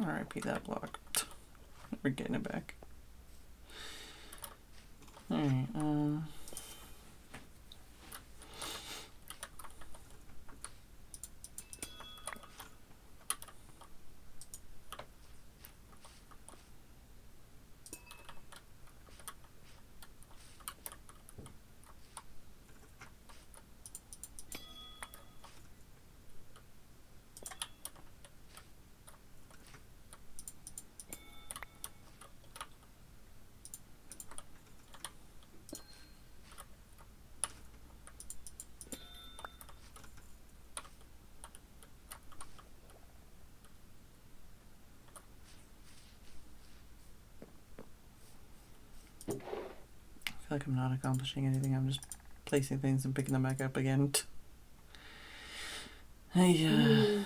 R.I.P. that block. We're getting it back. Alright, I feel like I'm not accomplishing anything. I'm just placing things and picking them back up again. Hey,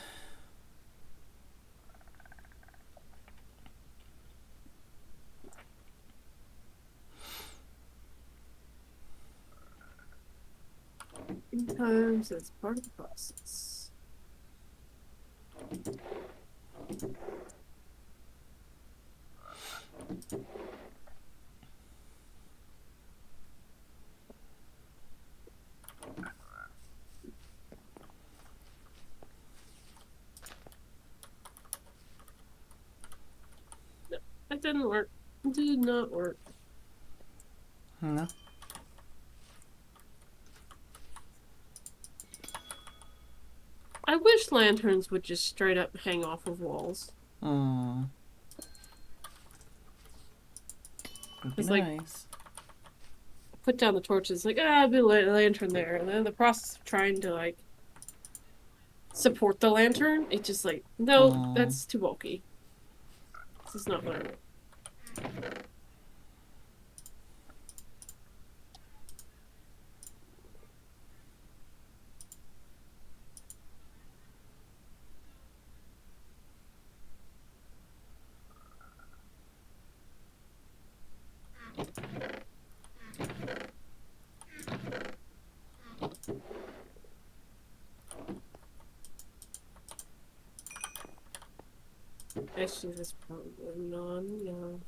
Sometimes that's part of the process. No, that didn't work. It did not work. No. I wish lanterns would just straight up hang off of walls. Would be It's nice. Put down the torches, like, I'll be a lantern there. And then the process of trying to, like, support the lantern, it just, like, no, that's too bulky. This is not what I want. Actually, that's probably not enough.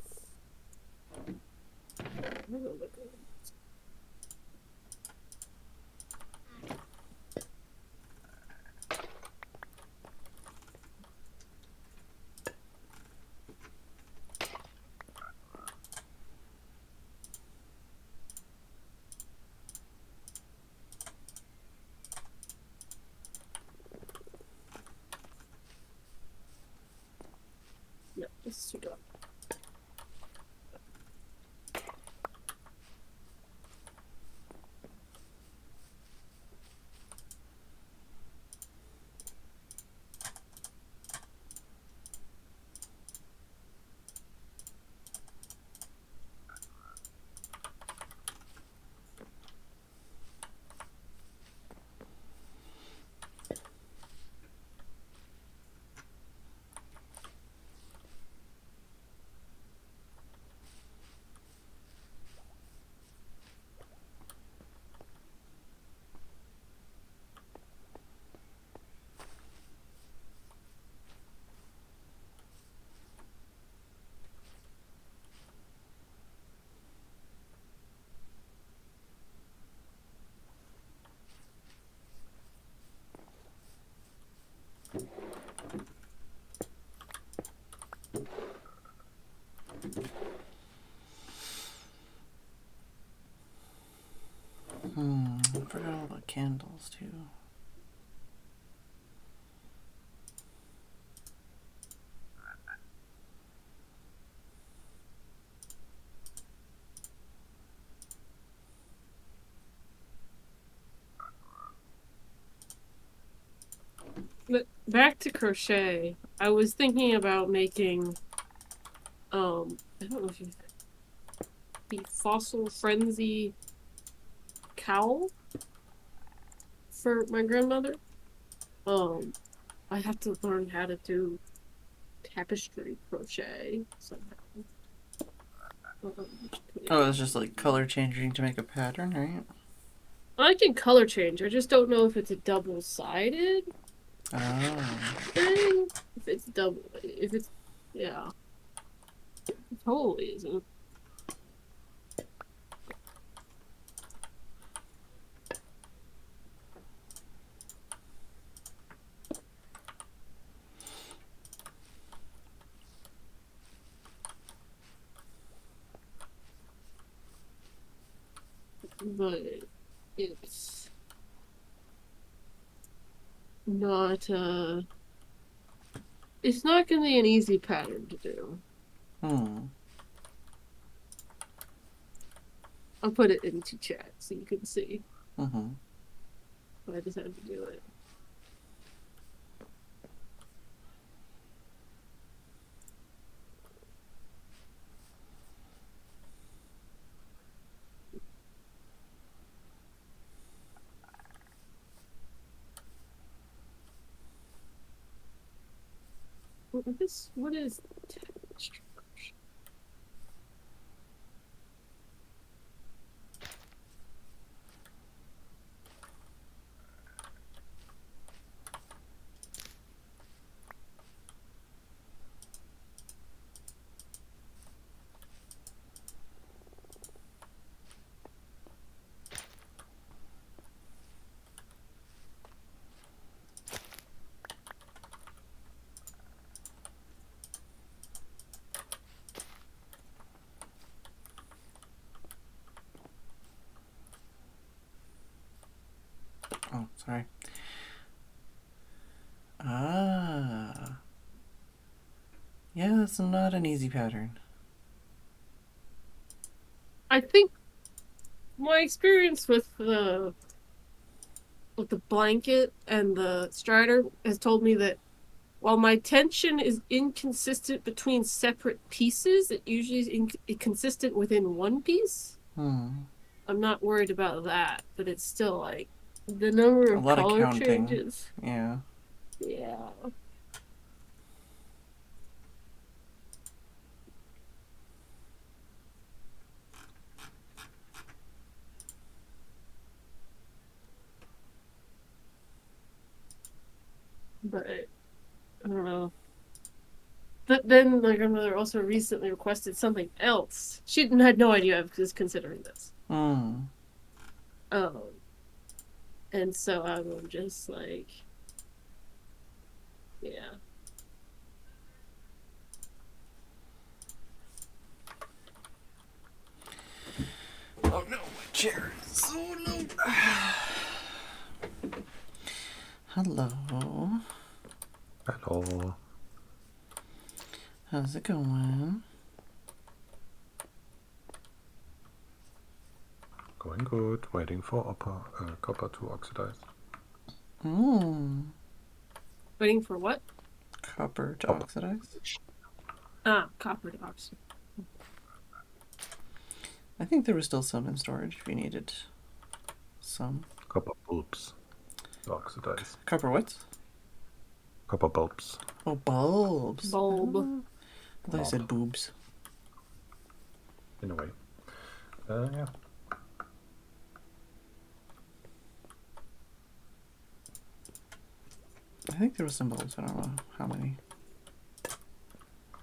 No, this is too dark. I forgot all the candles too. But back to crochet, I was thinking about making, I don't know if you the Fossil Frenzy cowl for my grandmother. I have to learn how to do tapestry crochet somehow. Oh, it's just like color changing to make a pattern, right? I can color change. I just don't know if it's a double-sided thing. If it's double, if it's yeah, it totally isn't. But it's not it's not gonna be an easy pattern to do. I'll put it into chat so you can see. But I just had to do it. What is tapestry? Oh, sorry. Ah. Yeah, that's not an easy pattern. I think my experience with the blanket and the strider has told me that while my tension is inconsistent between separate pieces, it usually is inconsistent within one piece. I'm not worried about that, but it's still like the number A of lot of color counting. changes. Yeah. Yeah. But I don't know. But then my grandmother also recently requested something else. She had no idea I was considering this. Um, and so I'm just like, yeah. Oh no, my chair is so low. Hello. Hello. How's it going? Going good. Waiting for copper to oxidize. Waiting for what? Copper to oxidize? Ah, copper to oxidize. I think there was still some in storage if you needed some. Copper bulbs to oxidize. Copper what? Copper bulbs. Oh, bulbs. Bulb. I thought you said boobs. In a way. Yeah. I think there was some bulbs. I don't know how many.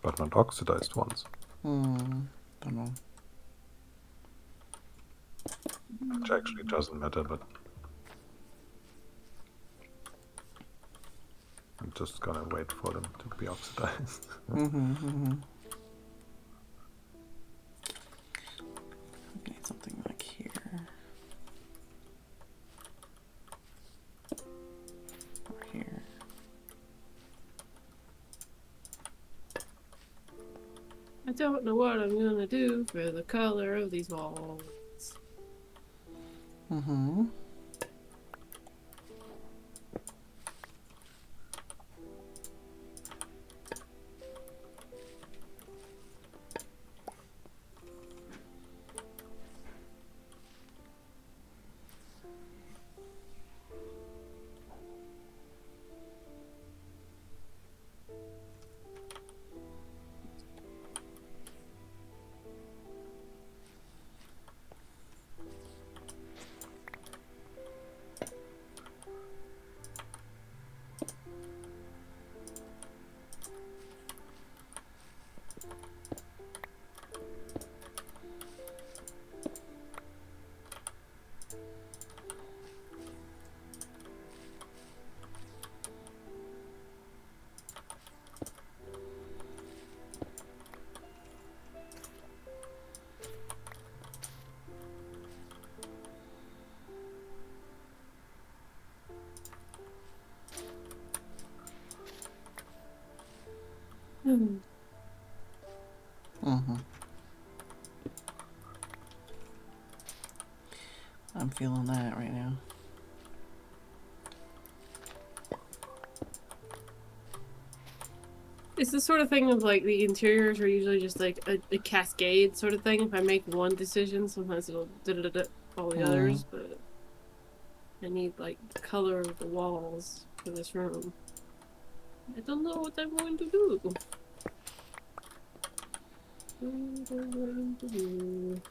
But not oxidized ones. Don't know. Which actually doesn't matter, but I'm just gonna wait for them to be oxidized. Okay, something like here. Or here. I don't know what I'm gonna do for the color of these walls. I'm feeling that right now. It's the sort of thing of like the interiors are usually just like a cascade sort of thing. If I make one decision, sometimes it'll all the others, but I need like the color of the walls for this room. I don't know what I'm going to do. What am I going to do?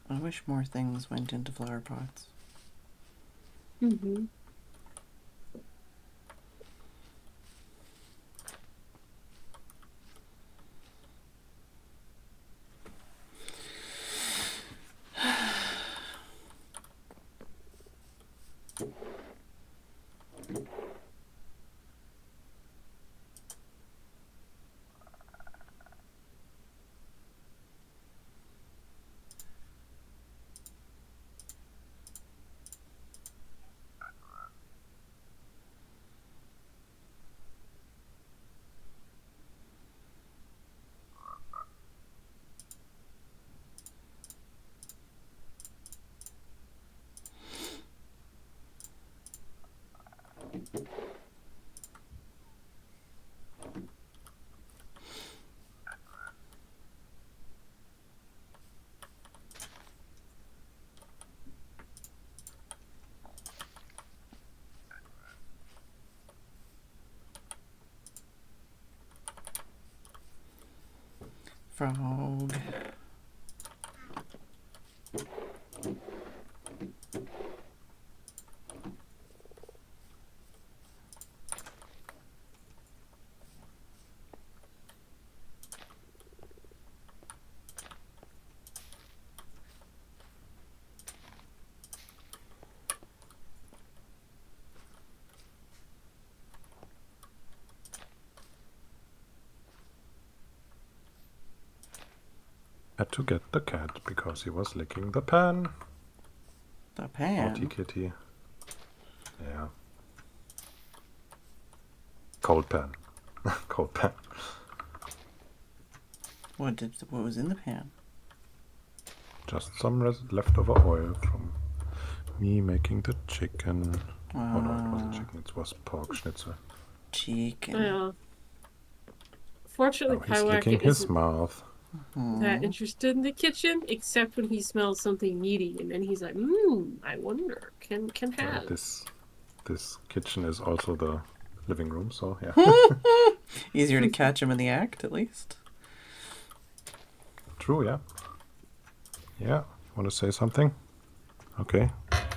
I wish more things went into flower pots. frog. Had to get the cat because he was licking the pan. The pan. Naughty kitty. Yeah. Cold pan. Cold pan. What was in the pan? Just some leftover oil from me making the chicken. Oh no, it wasn't chicken, it was pork schnitzel. Chicken. Yeah. Fortunately, Oh, he's licking his mouth. That interested in the kitchen, except when he smells something meaty, and then he's like, I wonder, can have. This kitchen is also the living room, so yeah. Easier to catch him in the act, at least. True, yeah. Yeah, want to say something? Okay.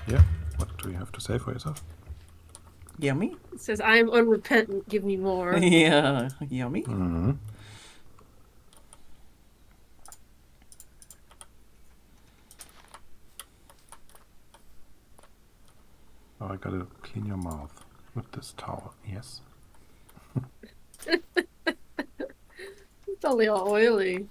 Yeah. What do you have to say for yourself? Yummy? It says, I am unrepentant, give me more. Yeah, yummy. Mm-hmm. Oh, I gotta clean your mouth with this towel. Yes. It's only all oily.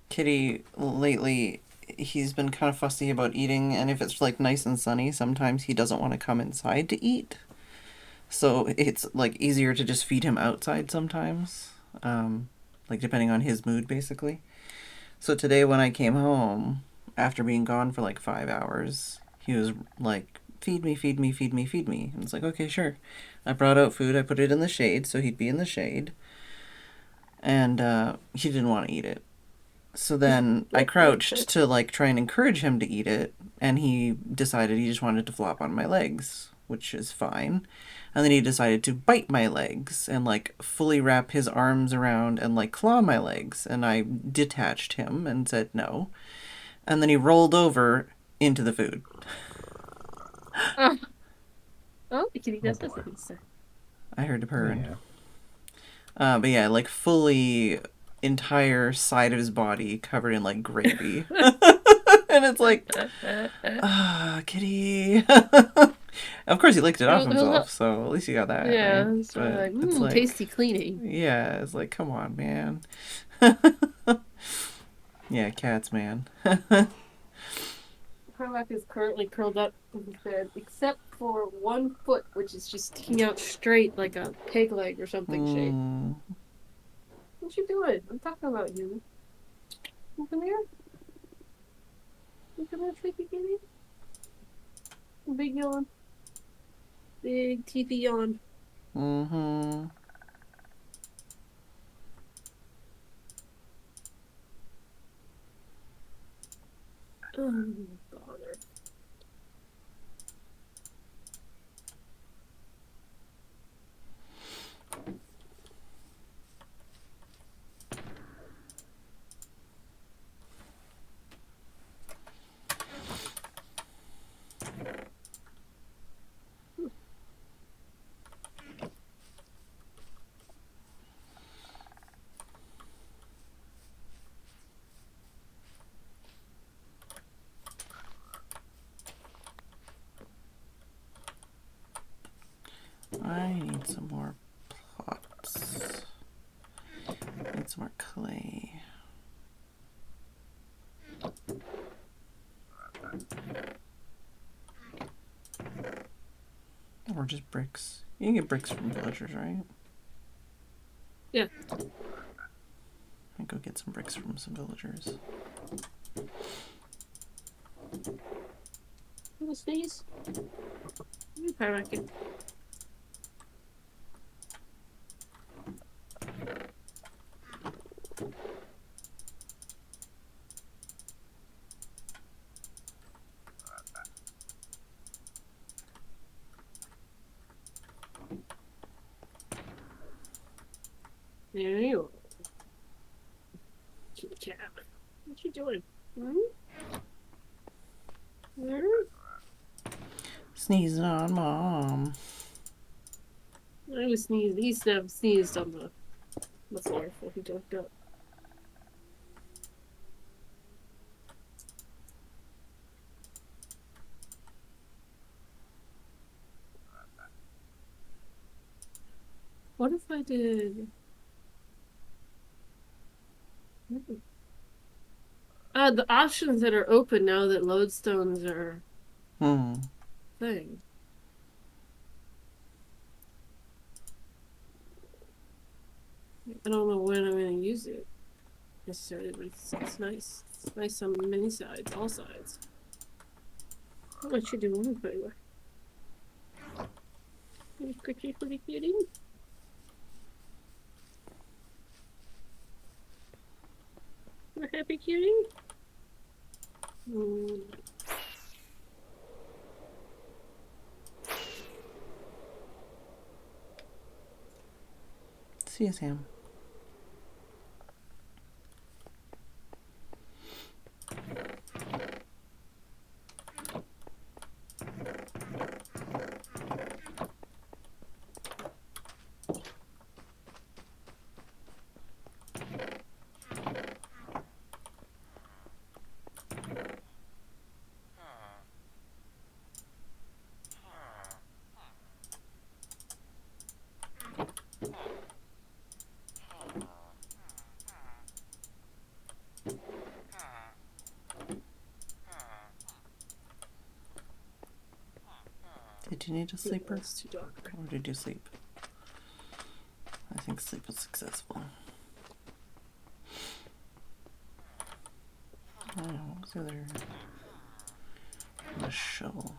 Kitty, lately, he's been kind of fussy about eating, and if it's like nice and sunny, sometimes he doesn't want to come inside to eat. So it's like easier to just feed him outside sometimes, like depending on his mood, basically. So today when I came home, after being gone for like 5 hours, he was like, feed me, feed me, feed me, feed me. And it's like, okay, sure. I brought out food, I put it in the shade, so he'd be in the shade. And he didn't want to eat it. So then I crouched to like try and encourage him to eat it, and he decided he just wanted to flop on my legs, which is fine. And then he decided to bite my legs and like fully wrap his arms around and like claw my legs, and I detached him and said no. And then he rolled over into the food. Oh, the kitty does this. I heard a purring. Yeah. But yeah, like fully entire side of his body covered in like gravy. And it's like, kitty. Of course he licked it off himself, so at least you got that. Yeah, right? it's like, tasty cleaning. Yeah, it's like, come on, man. Yeah, cats, man. Carlac is currently curled up in his bed, except for one foot, which is just sticking out straight like a peg leg or something shape. What you doing? I'm talking about you. You come here. You come here, sleepy kitty. Big yawn. Big teethy yawn. Mm-hmm. Oh, bother. I need some more pots. I need some more clay. Or just bricks. You can get bricks from villagers, right? Yeah. I go get some bricks from some villagers. Little sneeze. You reckon. There you are. What you doing? Hmm? Hmm? Sneezing on Mom. I was sneezed. He sneezed on the floor before he jumped up. What if I did... the options that are open now that lodestones are thing. I don't know when I'm going to use it necessarily, but it's nice. It's nice on many sides, all sides. What you doing, Fibre? You quickly kidding? You're happy cutie? See you, Sam. Did you need a sleeper? It's too dark. Or did you sleep? I think sleep was successful. Oh, what was the other? The shovel.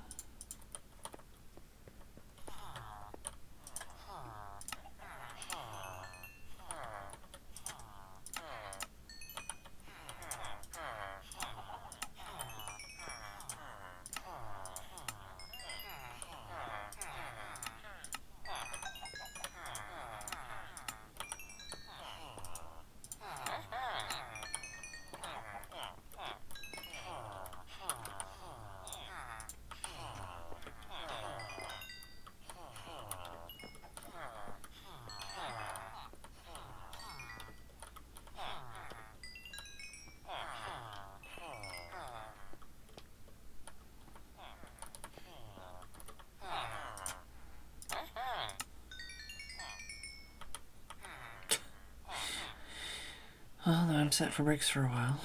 Well, now I'm set for breaks for a while.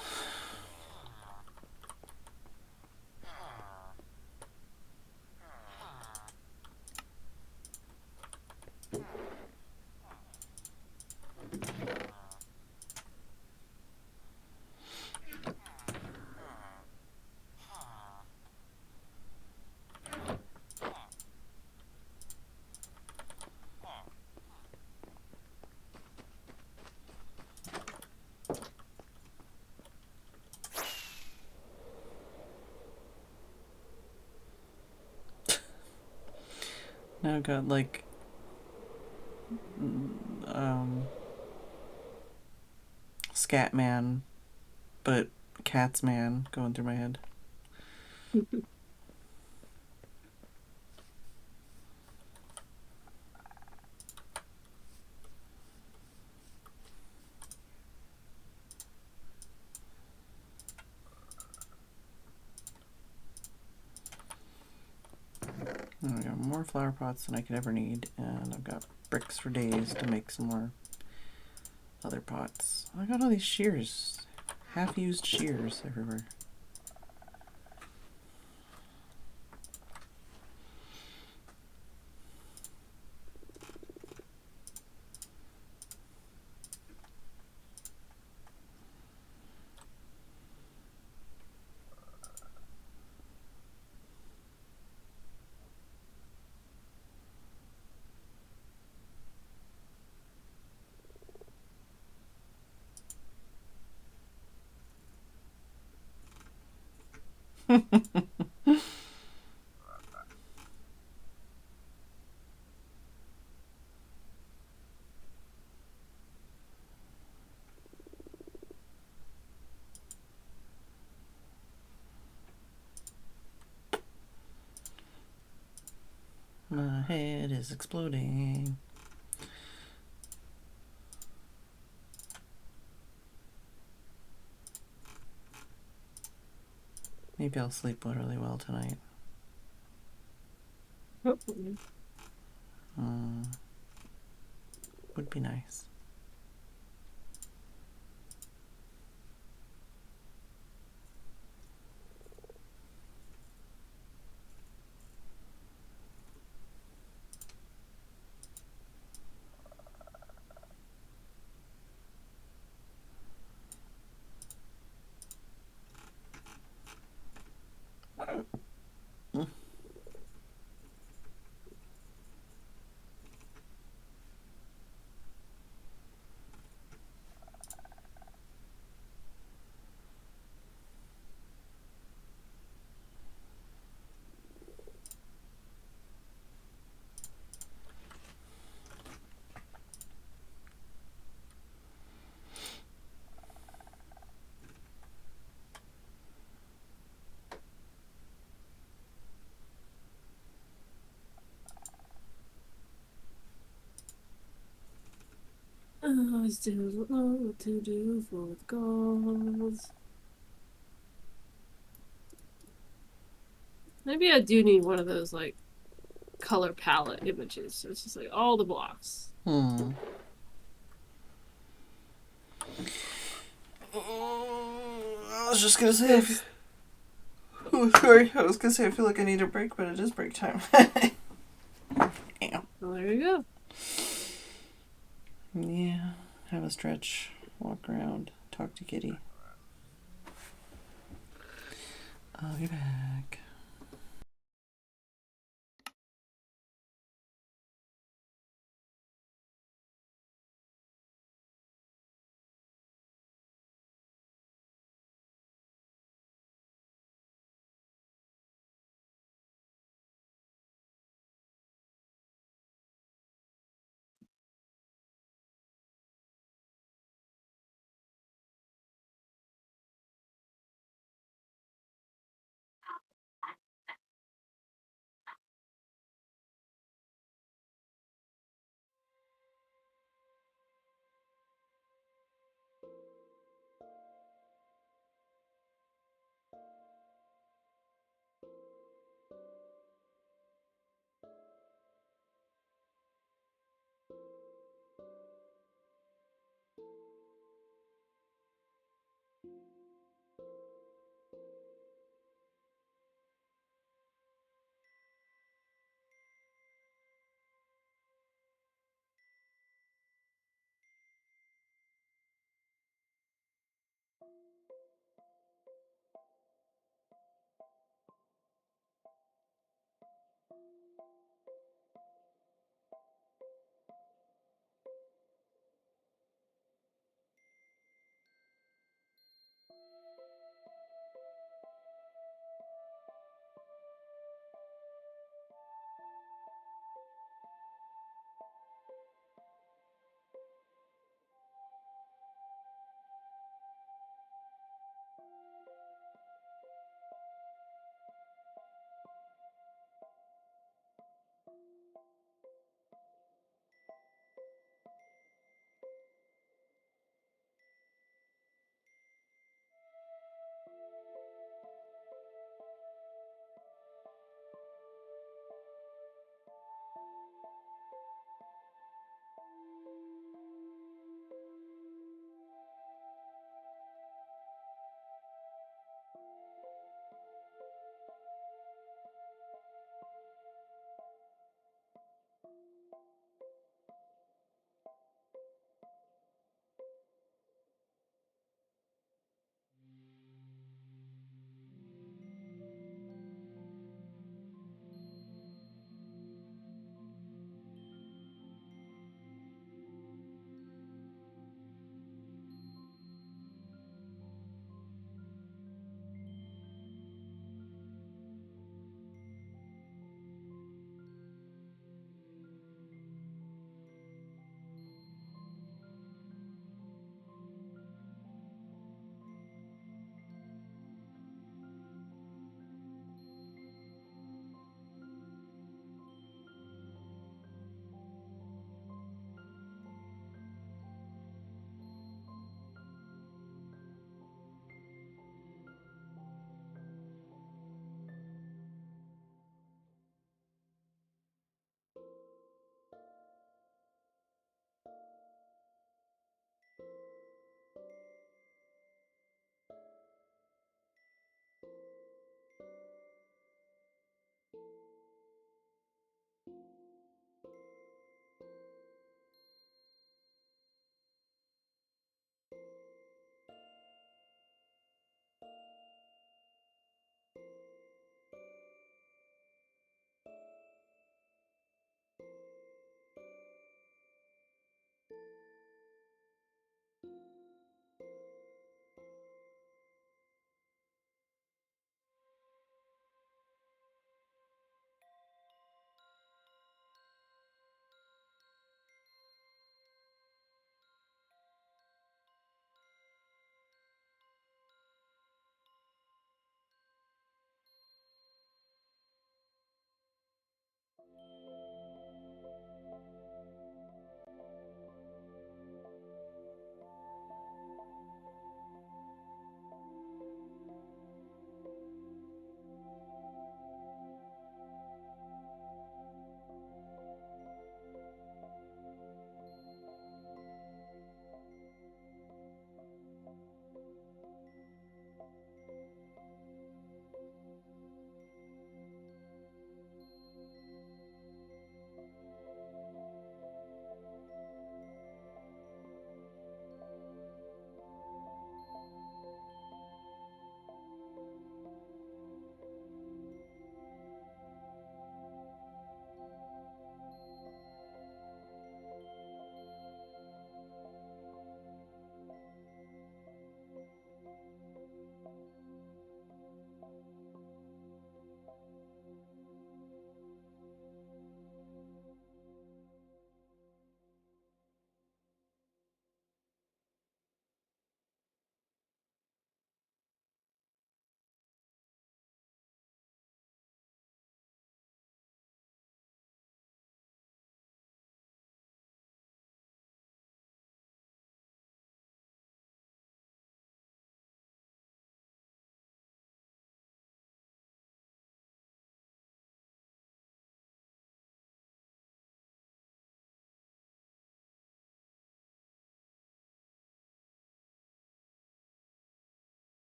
Now I've got like Scatman, but Cat's Man going through my head. I got more flower pots than I could ever need, and I've got bricks for days to make some more other pots. I got all these shears, half-used shears everywhere. head is exploding. Maybe I'll sleep really well tonight. Hopefully. Would be nice. I still don't know what to do for the goals. Maybe I do need one of those, like, color palette images. So it's just like all the blocks. I was just gonna say, oh, sorry. I was gonna say I feel like I need a break, but it is break time. Yeah. Well, there you go. Yeah. Have a stretch, walk around, talk to Kitty. I'll be back.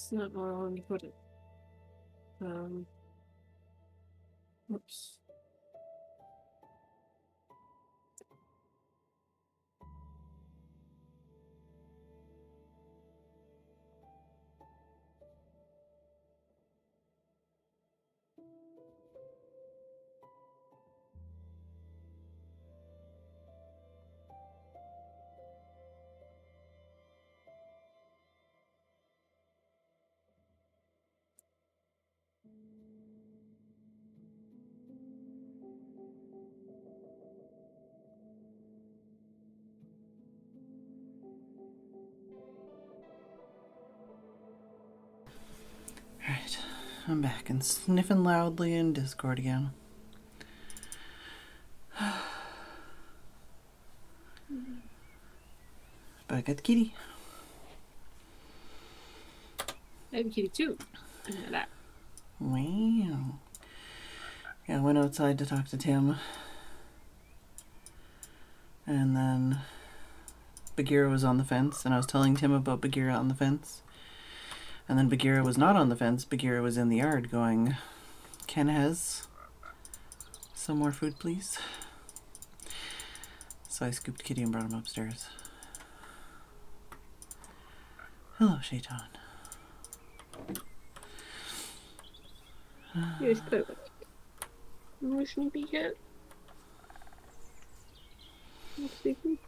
That's not where I wanted to put it. Oops. Alright, I'm back and sniffing loudly in Discord again. But I got the kitty. I have a kitty too. I know that. Wow. Yeah, I went outside to talk to Tim. And then Bagheera was on the fence, and I was telling Tim about Bagheera on the fence. And then Bagheera was not on the fence. Bagheera was in the yard going, Ken has some more food, please. So I scooped Kitty and brought him upstairs. Hello, Shaitan. Here's Peppa. More sleepy cat. Sleepy.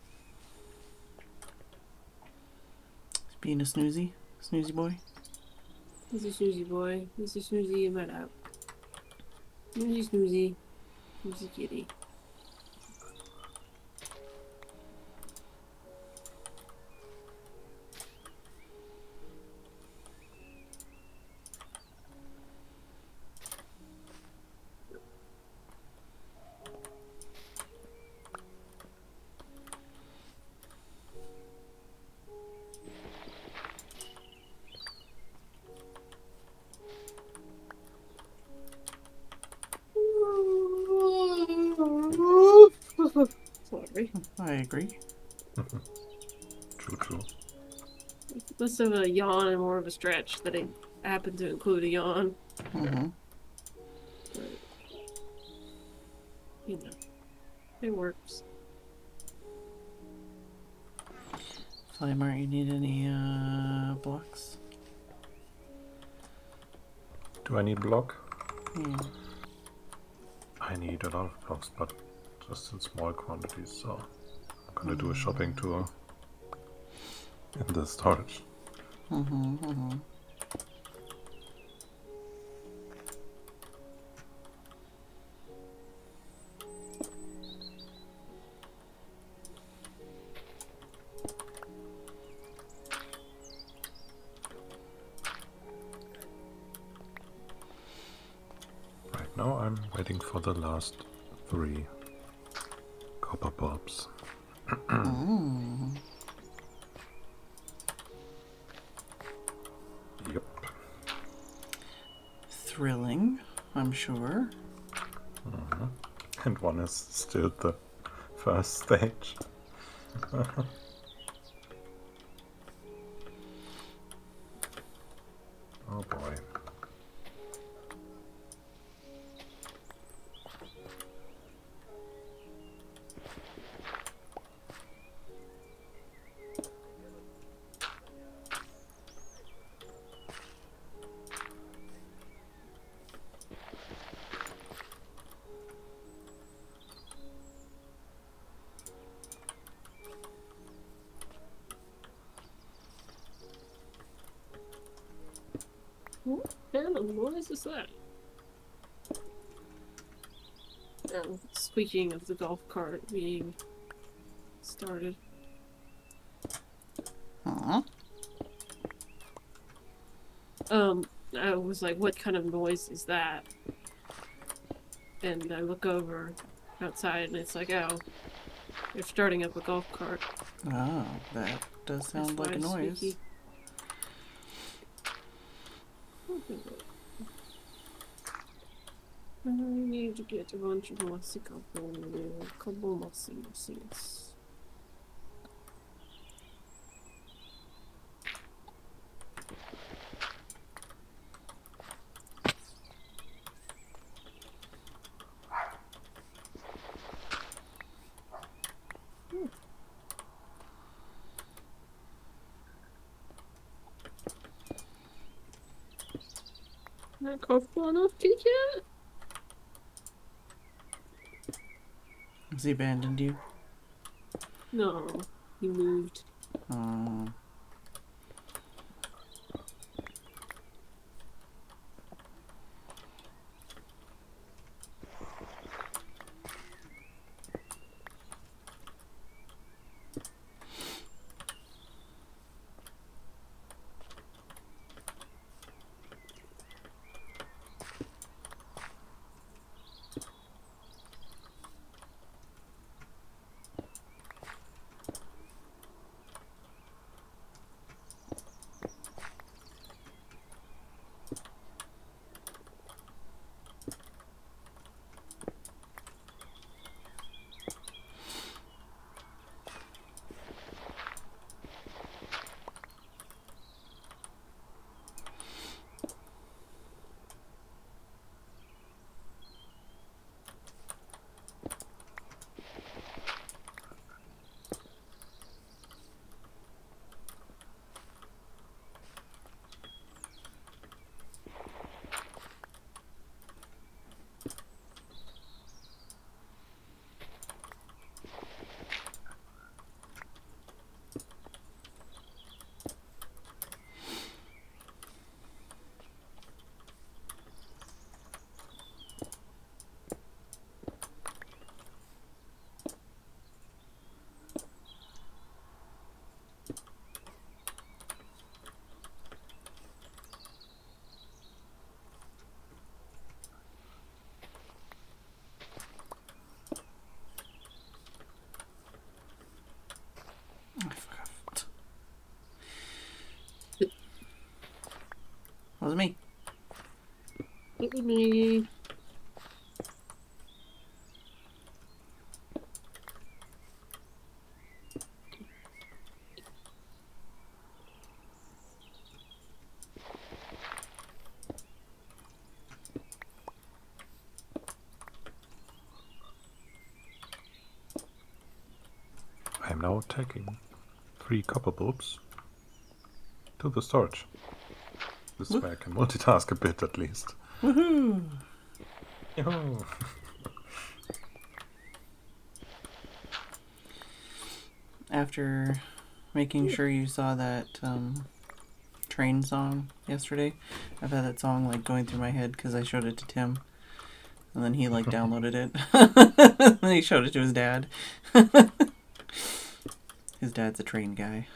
He's being a snoozy boy. He's a snoozy boy. He's a snoozy in bed out. Snoozy. Snoozy kitty. Sorry. I agree. True. Less of a yawn and more of a stretch that it happened to include a yawn. Mm-hmm. But, you know, it works. Flymart, you need any blocks? Do I need block? Yeah. I need a lot of blocks, but just in small quantities, so I'm gonna do a shopping tour in the storage. Right now I'm waiting for the last 3 copper bulbs. Yep. Thrilling, I'm sure. And one is still the first stage. Oh boy. What is this that? Oh, squeaking of the golf cart being started. I was like, what kind of noise is that? And I look over outside and it's like, oh, they're starting up a golf cart. Oh, that does sound like a noise. Squeaky. I need to get a bunch of mossy couple mossies. not comfortable enough, kitty cat? Has he abandoned you? No, he moved. Oh. I forgot. Was it me? It was me. I am now taking 3 copper bulbs to the storage. This way I can multitask a bit at least. Woohoo! Yoo-hoo. After making sure you saw that train song yesterday, I've had that song like going through my head because I showed it to Tim. And then he like downloaded it. And he showed it to his dad. His dad's a train guy.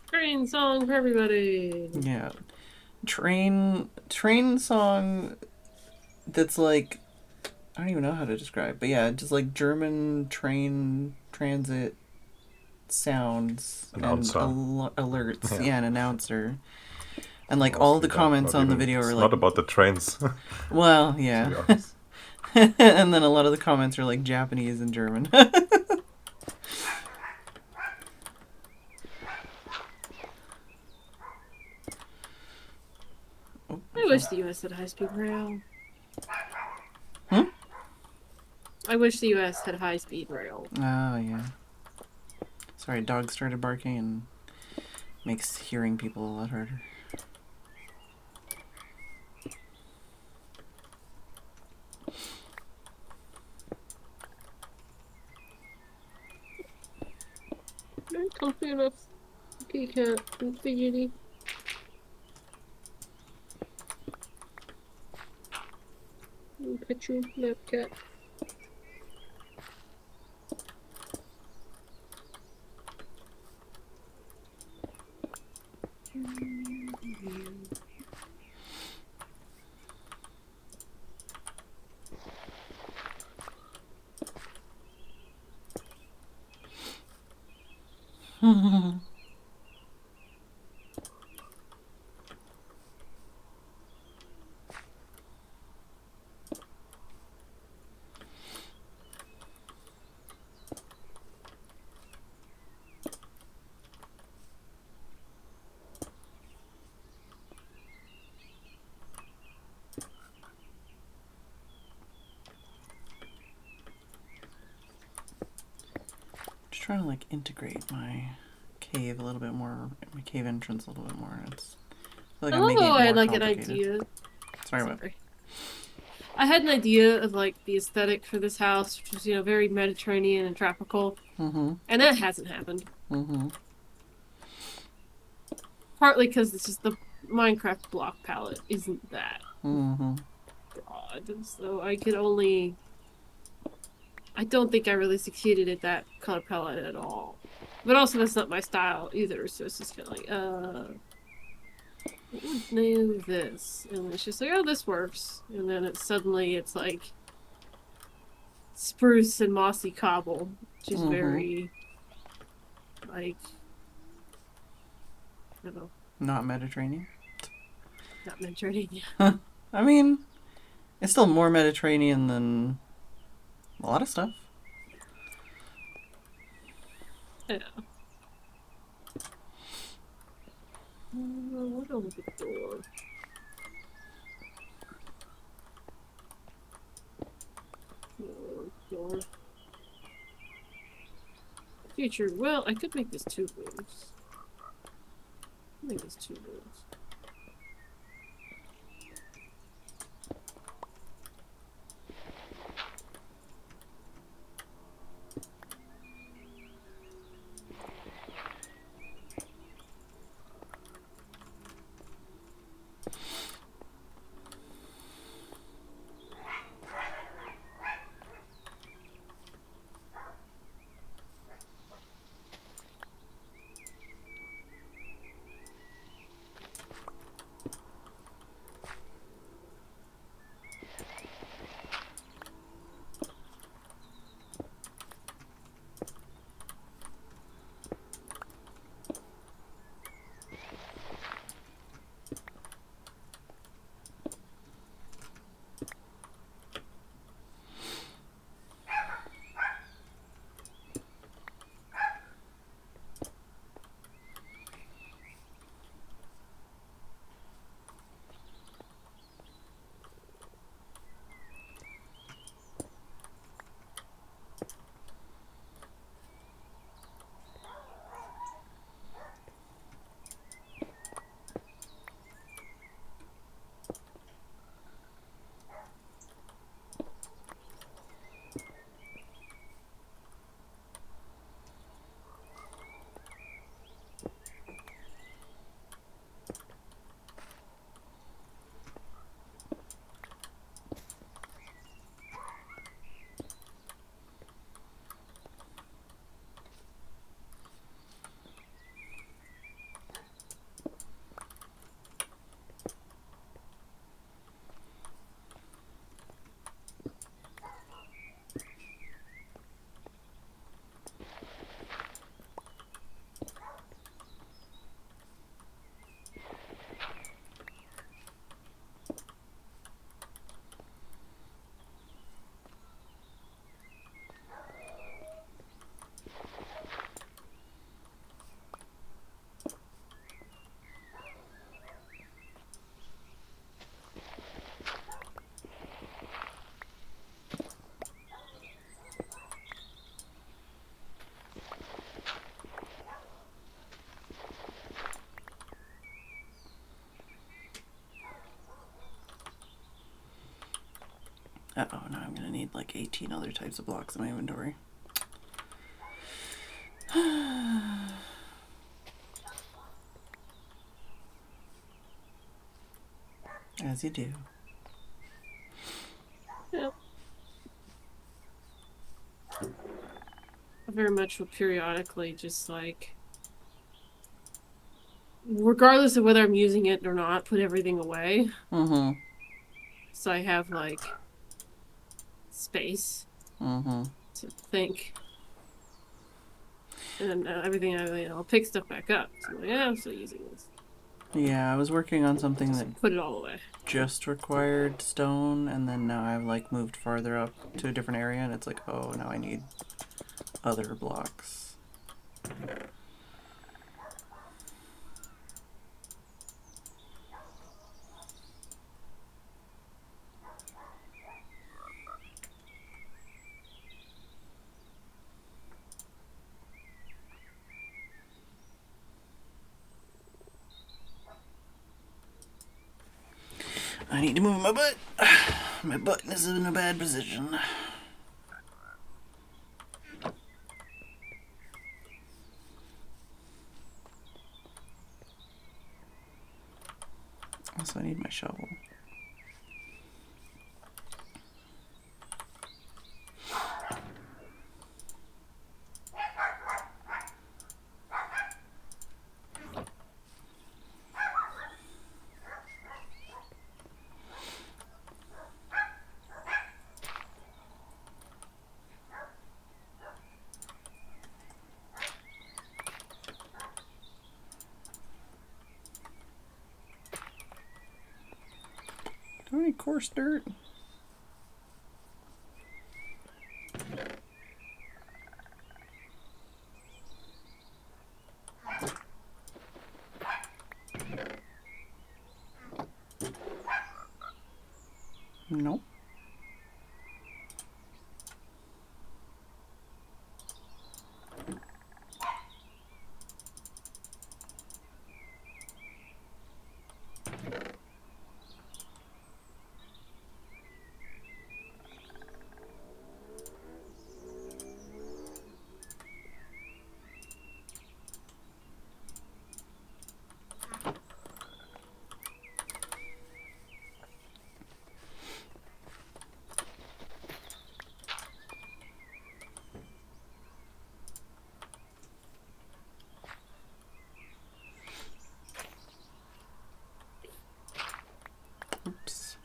Train song for everybody. Yeah. Train song that's like, I don't even know how to describe, but yeah, just like German train transit sounds Announcer. and alerts. Yeah. Yeah, an announcer. And like all the Mostly that, comments not on the even- video are it's like, not about the trains. well, To be yeah. honest. And then a lot of the comments are like Japanese and German. I wish the US had high-speed rail. Hmm? I wish the US had high-speed rail. Oh, yeah. Sorry, dog started barking and makes hearing people a lot harder. Not comfy enough. Kitty cat. I'm fidgety. Pet you, nap cat. Just trying to like integrate my cave a little bit more, my cave entrance a little bit more. It's feel like I'm making it I had more like an complicated. idea. Sorry, what? I had an idea of like the aesthetic for this house, which was, you know, very Mediterranean and tropical. Mm-hmm. And that hasn't happened. Mm-hmm. Partly because it's just the Minecraft block palette isn't that Mm-hmm. broad. And so I could only... I don't think I really succeeded at that color palette at all. But also that's not my style either, so it's just kind of like, what would name this? And it's just like, oh, this works. And then it's like spruce and mossy cobble, which is very, like, I don't know. Not Mediterranean? Not Mediterranean. I mean, it's still more Mediterranean than a lot of stuff. Yeah. What over the door? Door. Future. Well, I could make this 2 rooms. Make this 2 rooms. Uh-oh, now I'm gonna need like 18 other types of blocks in my inventory. As you do. Yeah. I very much will periodically just like, regardless of whether I'm using it or not, put everything away. Mm-hmm. So I have like space to think. And then everything I'll pick stuff back up. So I'm like, yeah, I'm still using this. Yeah, I was working on something that put it all away. Just required stone, and then now I've like moved farther up to a different area, and it's like, oh, now I need other blocks. I need to move my butt. My butt is in a bad position. Also, I need my shovel. Do any coarse dirt? Nope. Oops.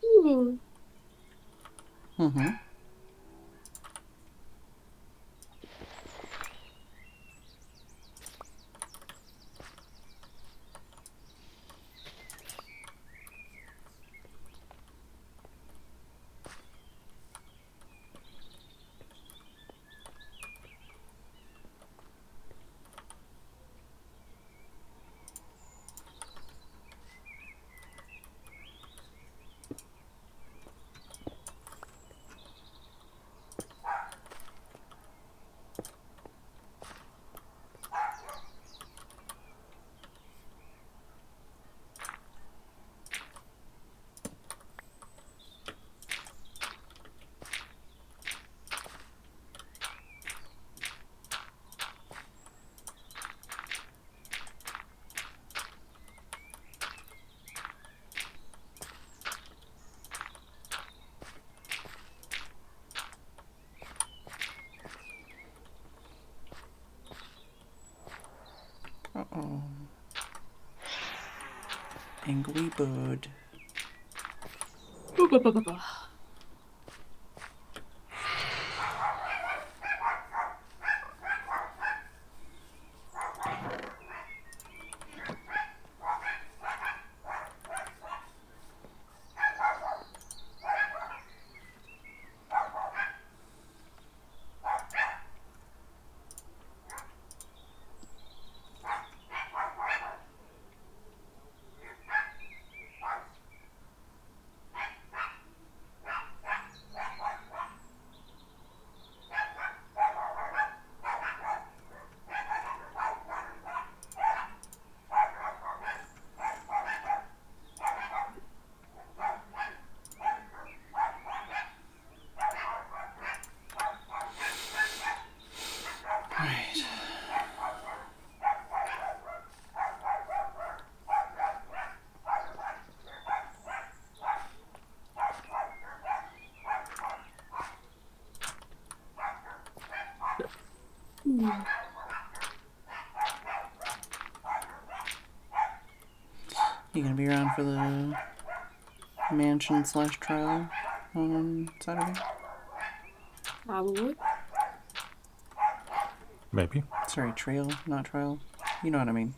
Ooh. Mm-hmm. Uh-oh. Angry bird. Right. You gonna be around for the mansion / trial on Saturday? Probably. Maybe. Sorry, trail, not trial. You know what I mean.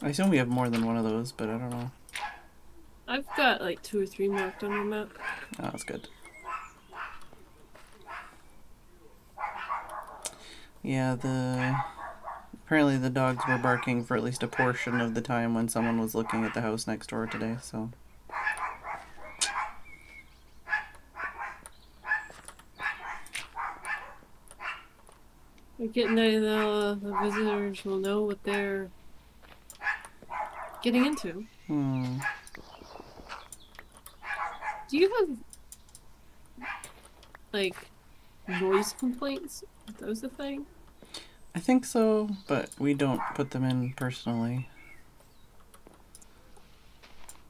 I assume we have more than one of those, but I don't know. I've got like 2 or 3 marked on my map. Oh, that's good. Yeah, apparently the dogs were barking for at least a portion of the time when someone was looking at the house next door today, so... We're getting the visitors will know what they're getting into. Hmm. Do you have, like, noise complaints? Are those a thing? I think so, but we don't put them in personally.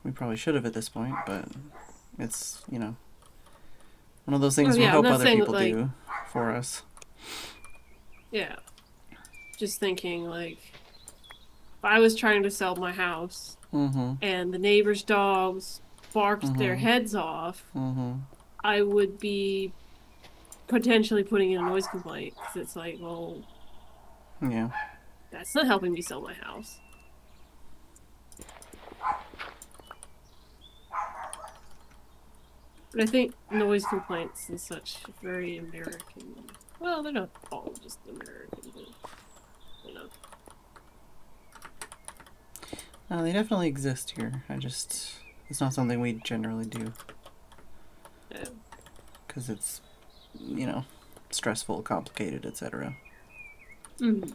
We probably should have at this point, but it's, you know, one of those things we hope other people do for us. Yeah. Just thinking, like, if I was trying to sell my house and the neighbor's dogs barked their heads off, I would be potentially putting in a noise complaint. Because it's like, well... Yeah. That's not helping me sell my house. But I think noise complaints and such very American. Well, they're not all just American, but you know. They definitely exist here. It's not something we generally do. Yeah. Because it's, you know, stressful, complicated, etc. Mm-hmm.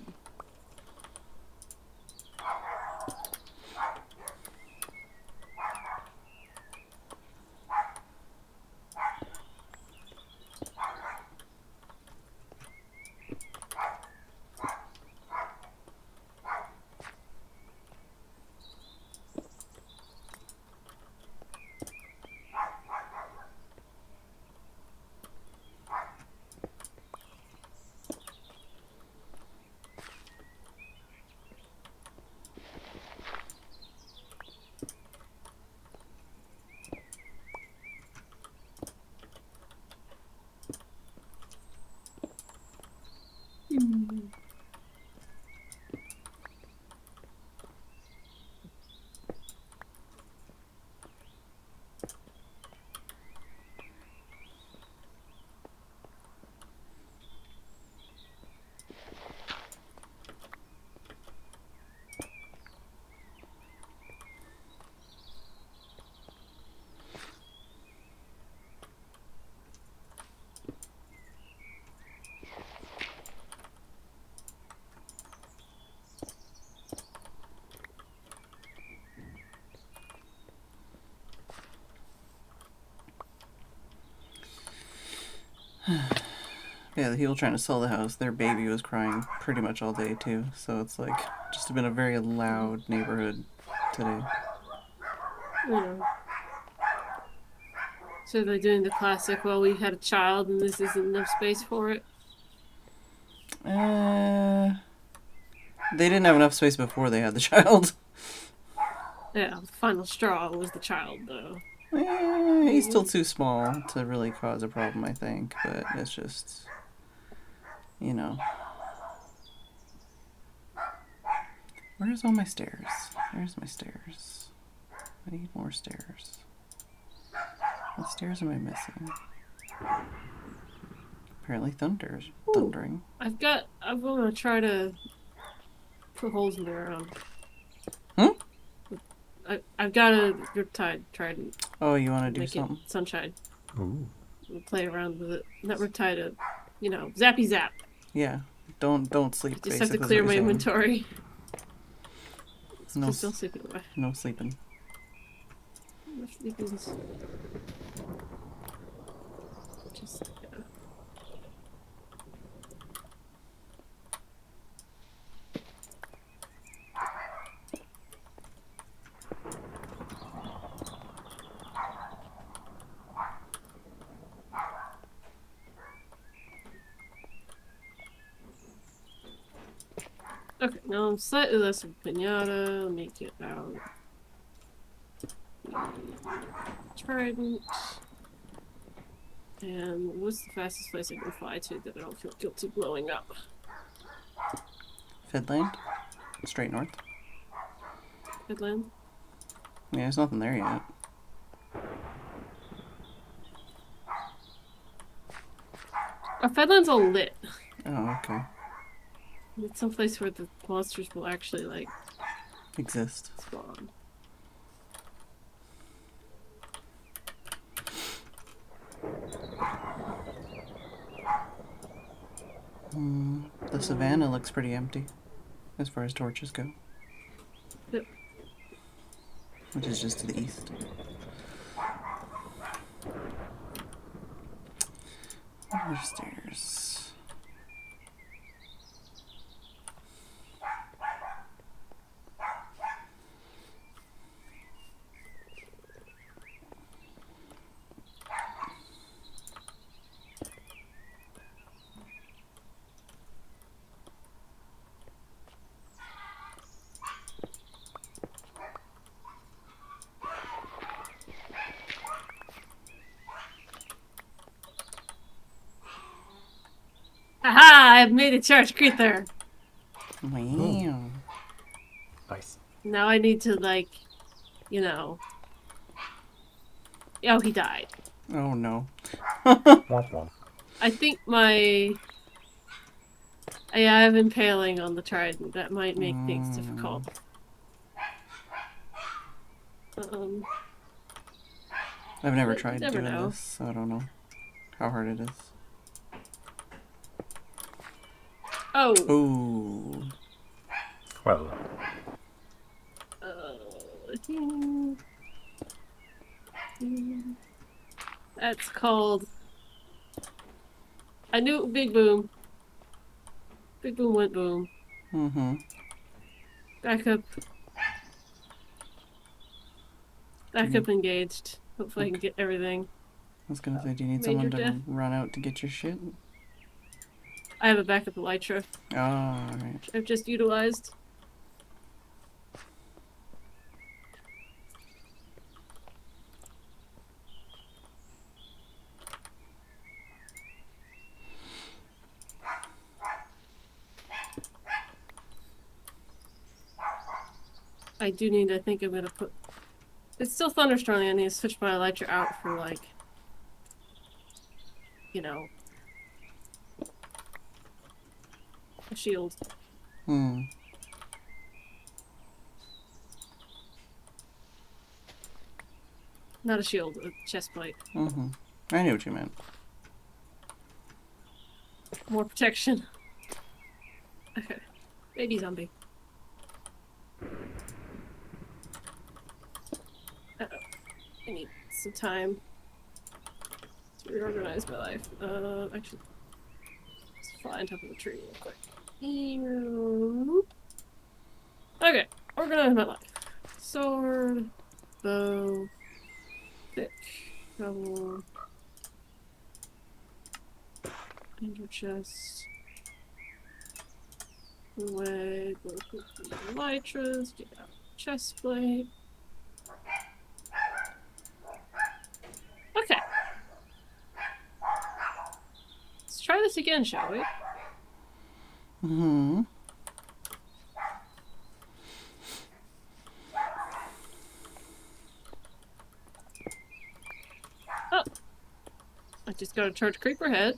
Yeah, the people trying to sell the house, their baby was crying pretty much all day too. So it's like just been a very loud neighborhood today. Yeah. So they're doing the classic, well, we had a child and this isn't enough space for it? They didn't have enough space before they had the child. Yeah, the final straw was the child, though. He's still too small to really cause a problem, I think. But it's just, you know. Where's all my stairs? There's my stairs. I need more stairs. What stairs am I missing? Apparently thundering. I'm gonna try to put holes in the ground. I've got a Riptide trident. Oh, you want to do make something? It sunshine. Ooh. We'll play around with it. Not Riptide, zappy zap. Yeah. Don't sleep. I just have to clear my inventory. No, still sleeping away. No sleeping. No sleeping. Just, Okay, now I'm slightly less of a pinata. Let me get out. Trident. And what's the fastest place I can fly to that I don't feel guilty blowing up? Phedran? Straight north. Phedran? Yeah, there's nothing there yet. Our Phedran's all lit. Oh, okay. It's someplace where the monsters will actually, like, exist. spawn. The savannah looks pretty empty as far as torches go. Yep. Which is just to the east. There's stairs. Aha! I've made a charged creeper! Wow. Nice. Now I need to, like, you know... Oh, he died. Oh no. Womp womp. I think my... Yeah, I have impaling on the trident. That might make things difficult. I've never tried never doing know. this, so I don't know how hard it is. Oh! Ooh. Well, That's called... I knew Big Boom. Big Boom went boom. Mm-hmm. Back up. Back up engaged. Hopefully I can get everything. I was gonna say, do you need Major someone to death. run out to get your shit? I have a backup elytra. Oh, alright. I've just utilized. I do need, I think I'm gonna put... It's still thunderstorming, I need to switch my elytra out for, like... You know... a shield. Hmm. Not a shield, a chest plate. Mm-hmm. I knew what you meant. More protection. Okay. Baby zombie. Uh-oh. I need some time to reorganize my life. Actually, let's fly on top of the tree real quick. Okay, organize my life. Sword, bow, pick, shovel, ender chest. Away, go put the elytras, get out chest plate. Okay. Let's try this again, shall we? Mm-hmm. Oh! I just got a charged creeper head.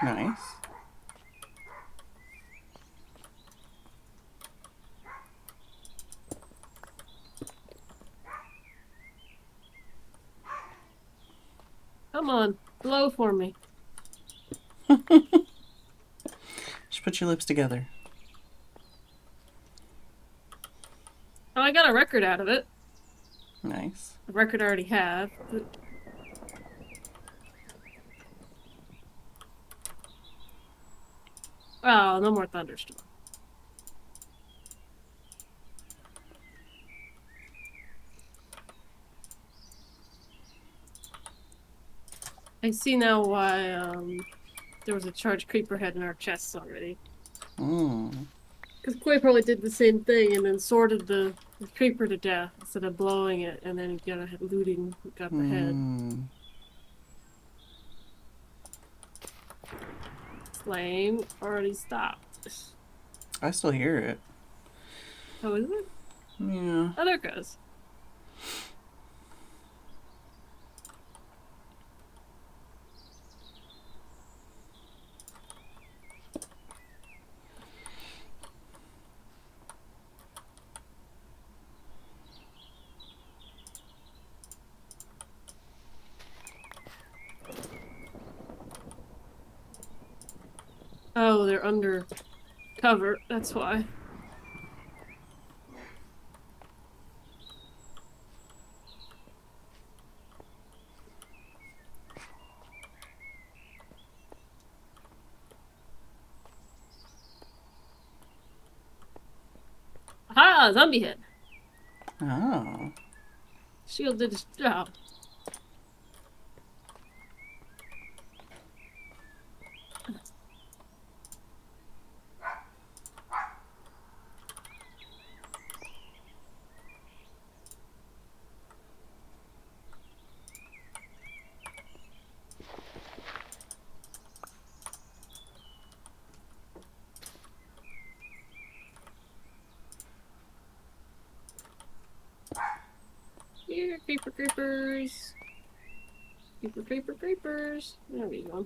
Nice. Come on, blow for me. Just put your lips together. Oh, I got a record out of it. Nice. A record I already have. But... Oh, no more thunderstorm. I see now why there was a charged creeper head in our chests already. Because Koi probably did the same thing and then sorted the creeper to death instead of blowing it, and then he got a looting, got the head. Flame already stopped. I still hear it. Oh, is it? Yeah. Oh, there it goes. Oh, they're under cover. That's why. Aha! Zombie head. Oh. Shield did its job. Here, creepers. Creepers. There we go.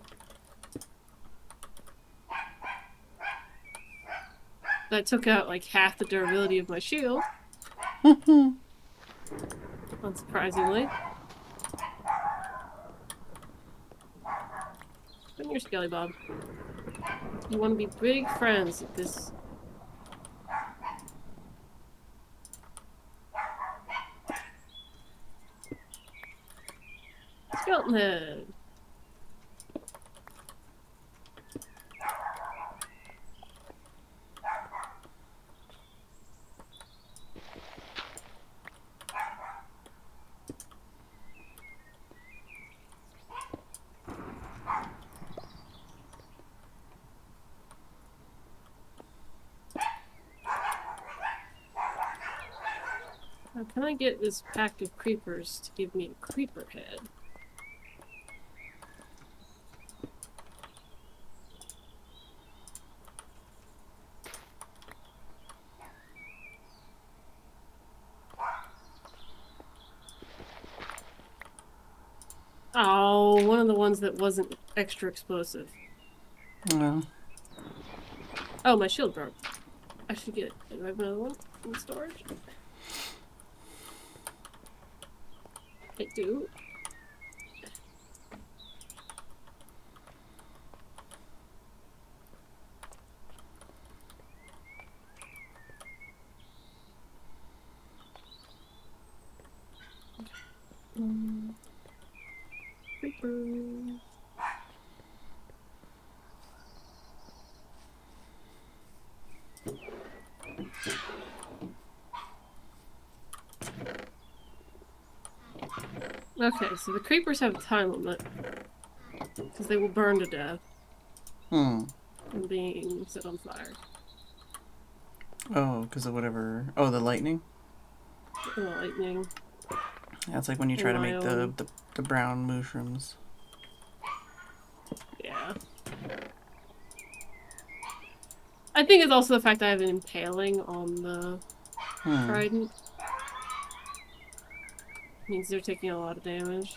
That took out like half the durability of my shield. Unsurprisingly. Come here, Skelly Bob. You want to be big friends with this. Skeleton head. How can I get this pack of creepers to give me a creeper head? Oh, one of the ones that wasn't extra explosive. No. Oh, my shield broke. I should get it. Do I have another one in storage? I do. Creeper. Okay, so the creepers have a time limit. Because they will burn to death. Hmm. From being set on fire. Oh, because of whatever. Oh, the lightning? The lightning. Yeah, it's like when you try to make the brown mushrooms. Yeah. I think it's also the fact that I have an impaling on the trident. Means they're taking a lot of damage.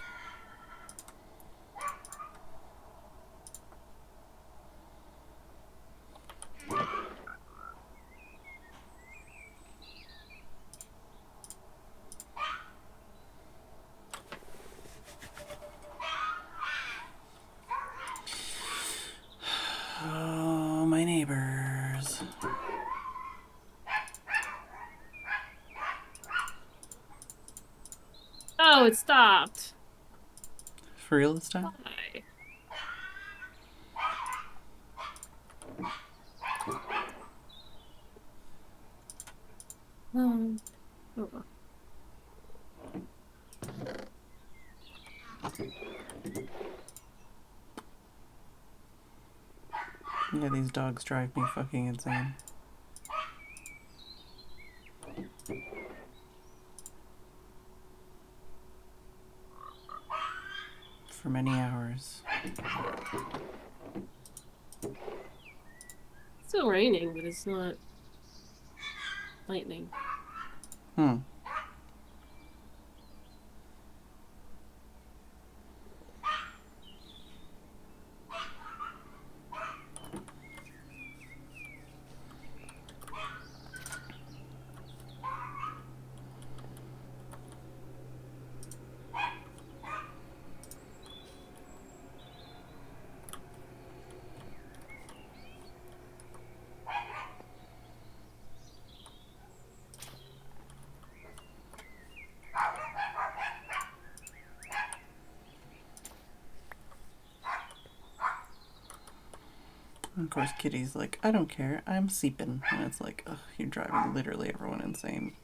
Oh, my neighbors. Oh, it stopped. For real this time? Why? Oh. Yeah, these dogs drive me fucking insane. For many hours. It's still raining, but it's not lightning. Hmm. And of course, Kitty's like, I don't care, I'm sleeping. And it's like, ugh, you're driving literally everyone insane.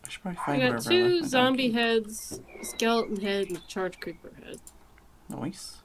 I should probably find We wherever got I left two my zombie donkey. heads, a skeleton head, and a charge creeper head. Nice.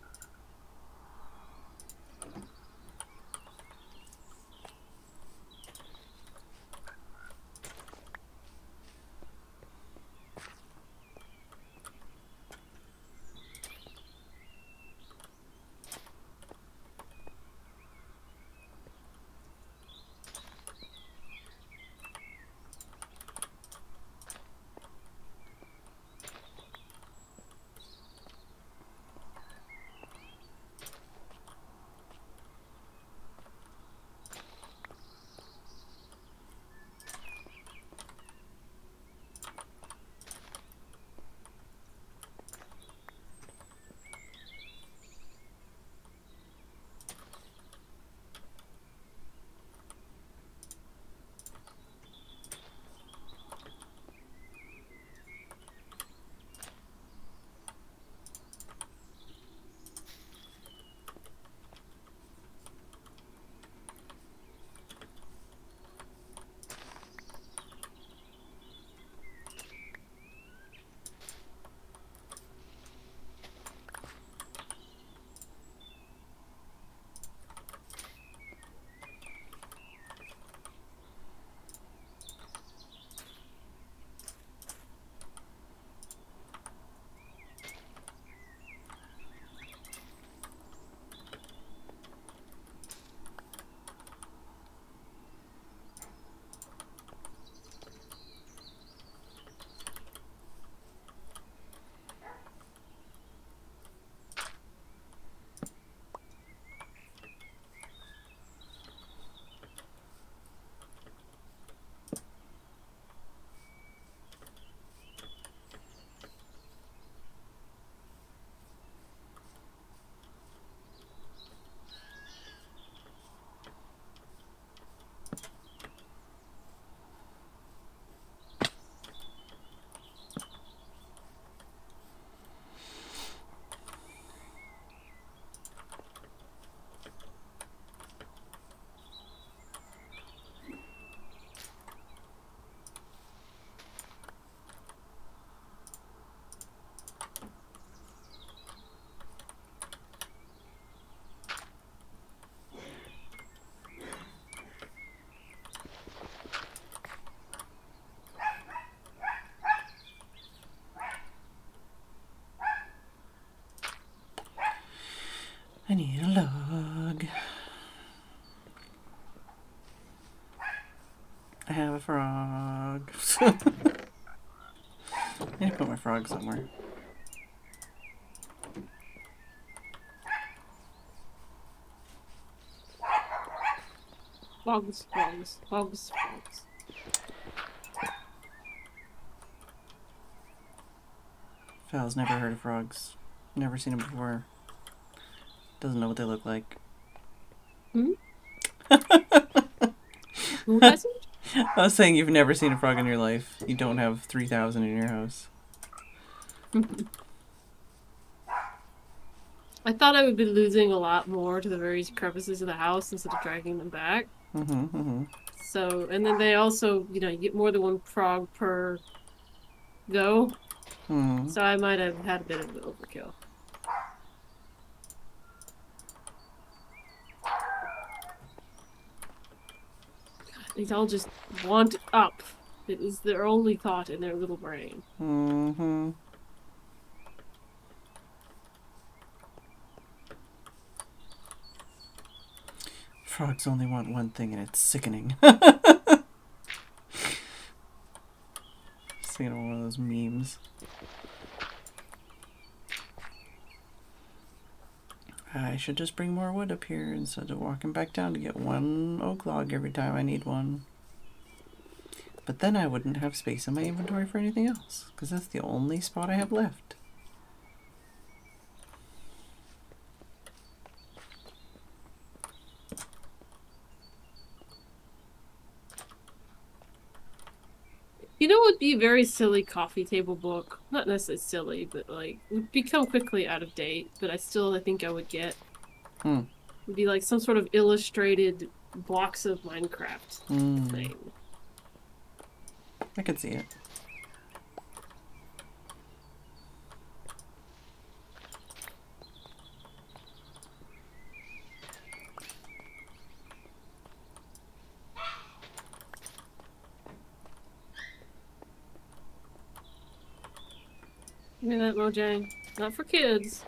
I need a log. I have a frog. I need to put my frog somewhere. Frogs, frogs, frogs, frogs. Val's never heard of frogs. Never seen them before. Doesn't know what they look like. Hmm? Who hasn't? I was saying you've never seen a frog in your life. You don't have 3,000 in your house. I thought I would be losing a lot more to the various crevices of the house instead of dragging them back. So, and then they also, you know, you get more than one frog per go. So I might have had a bit of an overkill. God, these all just want up. It is their only thought in their little brain. Frogs only want one thing, and it's sickening. Just thinking of one of those memes. I should just bring more wood up here instead of walking back down to get one oak log every time I need one. But then I wouldn't have space in my inventory for anything else, because that's the only spot I have left. You know what would be a very silly coffee table book? Not necessarily silly, but like would become quickly out of date, but I think I would get. Would be like some sort of illustrated blocks of Minecraft thing. I could see it. Give me that, Mojang. Not for kids.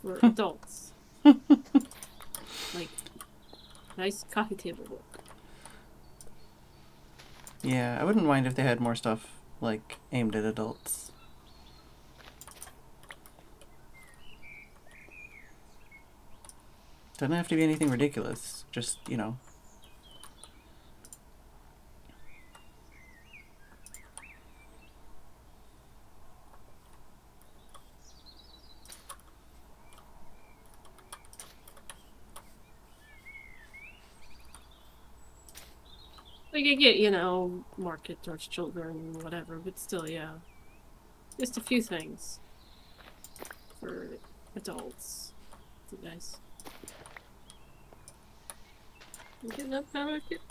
For adults. Like, nice coffee table book. Yeah, I wouldn't mind if they had more stuff, like, aimed at adults. Doesn't have to be anything ridiculous. Just, you know. Like, I get, you know, market towards children, whatever, but still, yeah. Just a few things. For adults. It's nice. You getting up, market?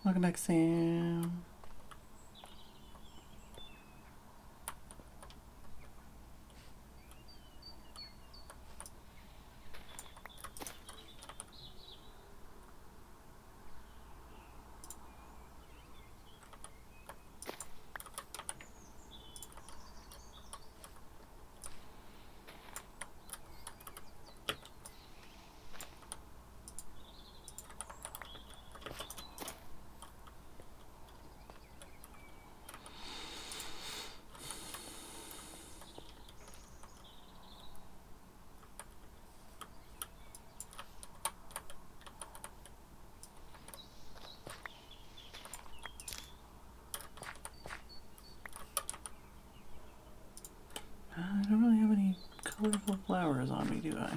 Welcome back, Sam. I don't really have any colorful flowers on me, do I?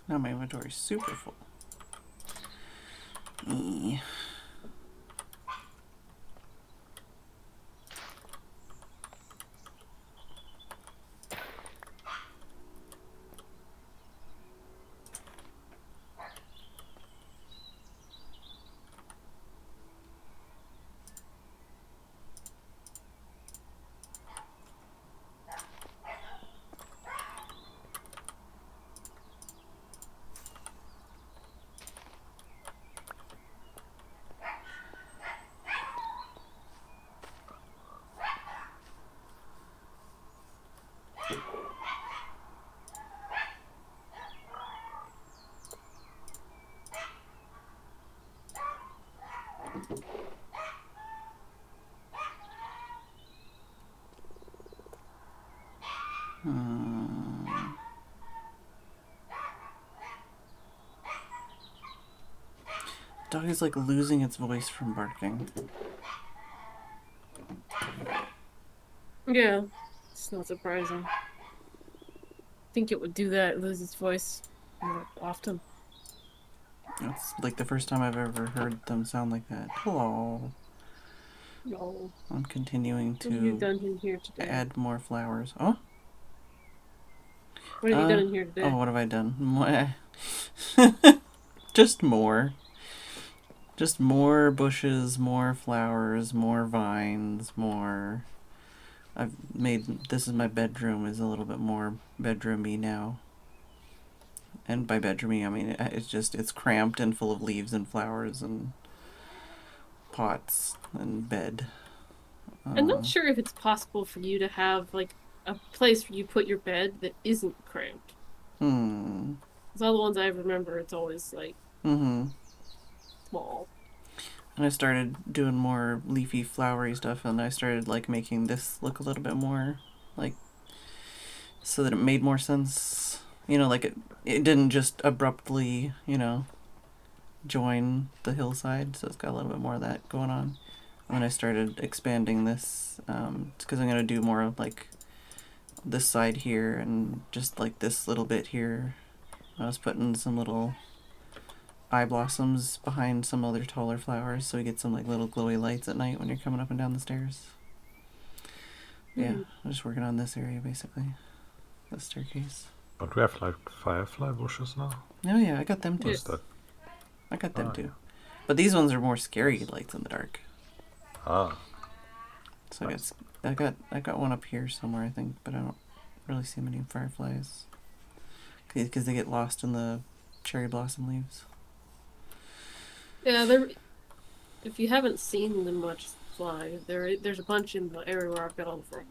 Now my inventory's super full. dog is like losing its voice from barking. Yeah, it's not surprising. I think it would do that, lose its voice more often. It's like the first time I've ever heard them sound like that. Hello. No. I'm continuing What have you to done in here today? add more flowers. Oh? What have you done in here today? Oh, what have I done? Just more. Just more bushes, more flowers, more vines, more... I've made... This is my bedroom, is a little bit more bedroomy now. And by bedroomy, I mean, it's cramped and full of leaves and flowers and pots and bed. I'm not sure if it's possible for you to have, like, a place where you put your bed that isn't cramped. Because all the ones I remember, it's always, like, small. And I started doing more leafy, flowery stuff, and I started, like, making this look a little bit more, like, so that it made more sense. You know, like, it didn't just abruptly, you know, join the hillside, so it's got a little bit more of that going on. And then I started expanding this, because I'm going to do more of, like, this side here, and just, like, this little bit here. I was putting some little eye blossoms behind some other taller flowers, so we get some, like, little glowy lights at night when you're coming up and down the stairs. Yeah, I'm just working on this area, basically. The staircase. But we have, like, firefly bushes now? Oh, yeah, I got them, too. Yes. I got them, too. But these ones are more scary lights in the dark. Ah. So I got one up here somewhere, I think, but I don't really see many fireflies. Because they get lost in the cherry blossom leaves. Yeah, if you haven't seen them much fly, there's a bunch in the area where I've got all the frog.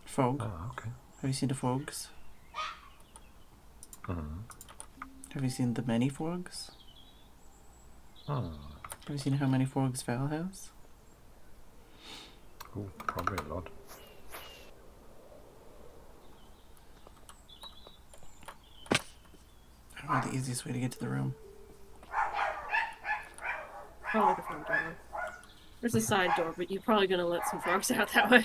Fog. Oh, okay. Have you seen the fogs? Have you seen the many fogs? Have you seen how many fogs Val has? Oh, probably a lot. I don't know the easiest way to get to the room. Probably the front door. There's a side door, but you're probably gonna let some frogs out that way.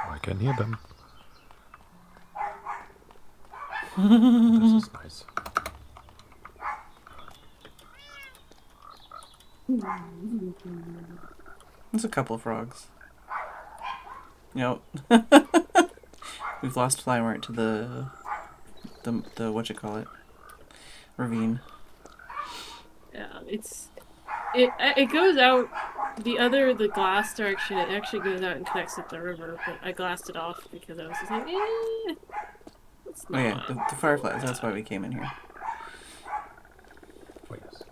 I can hear them. This is nice. There's a couple of frogs. Yep. We've lost Flymart to the whatchamacallit, ravine. Yeah, it goes out the glass direction. It actually goes out and connects with the river, but I glassed it off because I was just like, it's Oh not. yeah, the fireflies. That's why we came in here. Oh, yes.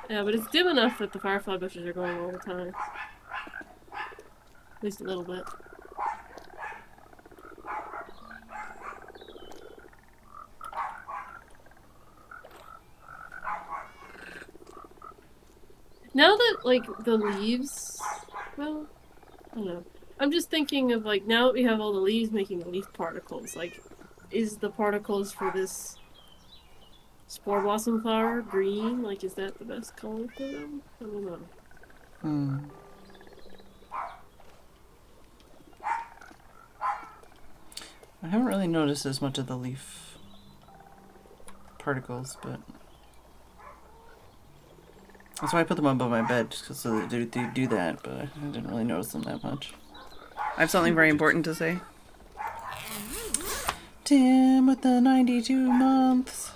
Yeah, but it's dim enough that the firefly bushes are going all the time. At least a little bit. Now that, like, the leaves... Well, I don't know. I'm just thinking of, like, now that we have all the leaves making leaf particles, like, is the particles for this spore blossom flower green? Like, is that the best color for them? I don't know. I haven't really noticed as much of the leaf particles, but that's why I put them above my bed, just so that they do that, but I didn't really notice them that much. I have something very important to say. Tim with the 92 months.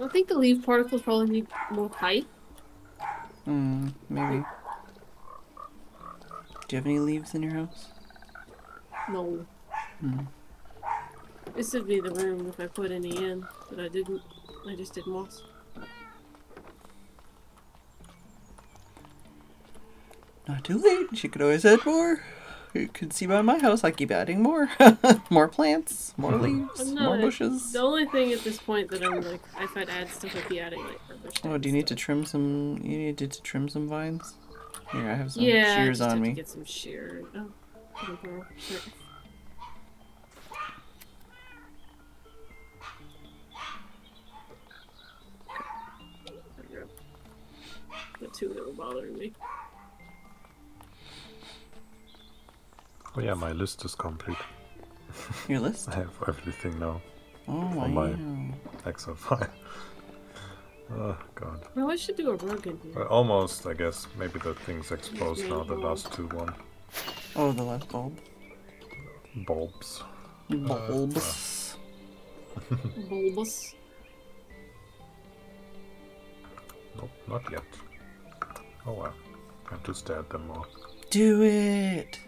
I think the leaf particles probably need more height. Maybe. Do you have any leaves in your house? No. This would be the room if I put any in, but I didn't. I just did moss. Not too late. She could always add more. You can see by my house, I keep adding more. More plants, more leaves, more bushes. The only thing at this point that I'm like, if I'd add stuff, I'd be adding like rubbish. Oh, do you need to trim some? You needed to trim some vines. Here, I have some Yeah, shears just on have me. to get some shears. Oh, okay, girl. Sure. There we go. The two that were bothering me. Oh yeah, my list is complete. Your list? I have everything now Oh, for wow. my Excel file. Oh god. Well, I should do a rug in here. Well, almost, I guess. Maybe the thing's exposed now, the last two Oh, the last bulb. bulbs. Bulbs. Bulbous. Nope, not yet. Oh well. I have to stare at them more. Do it!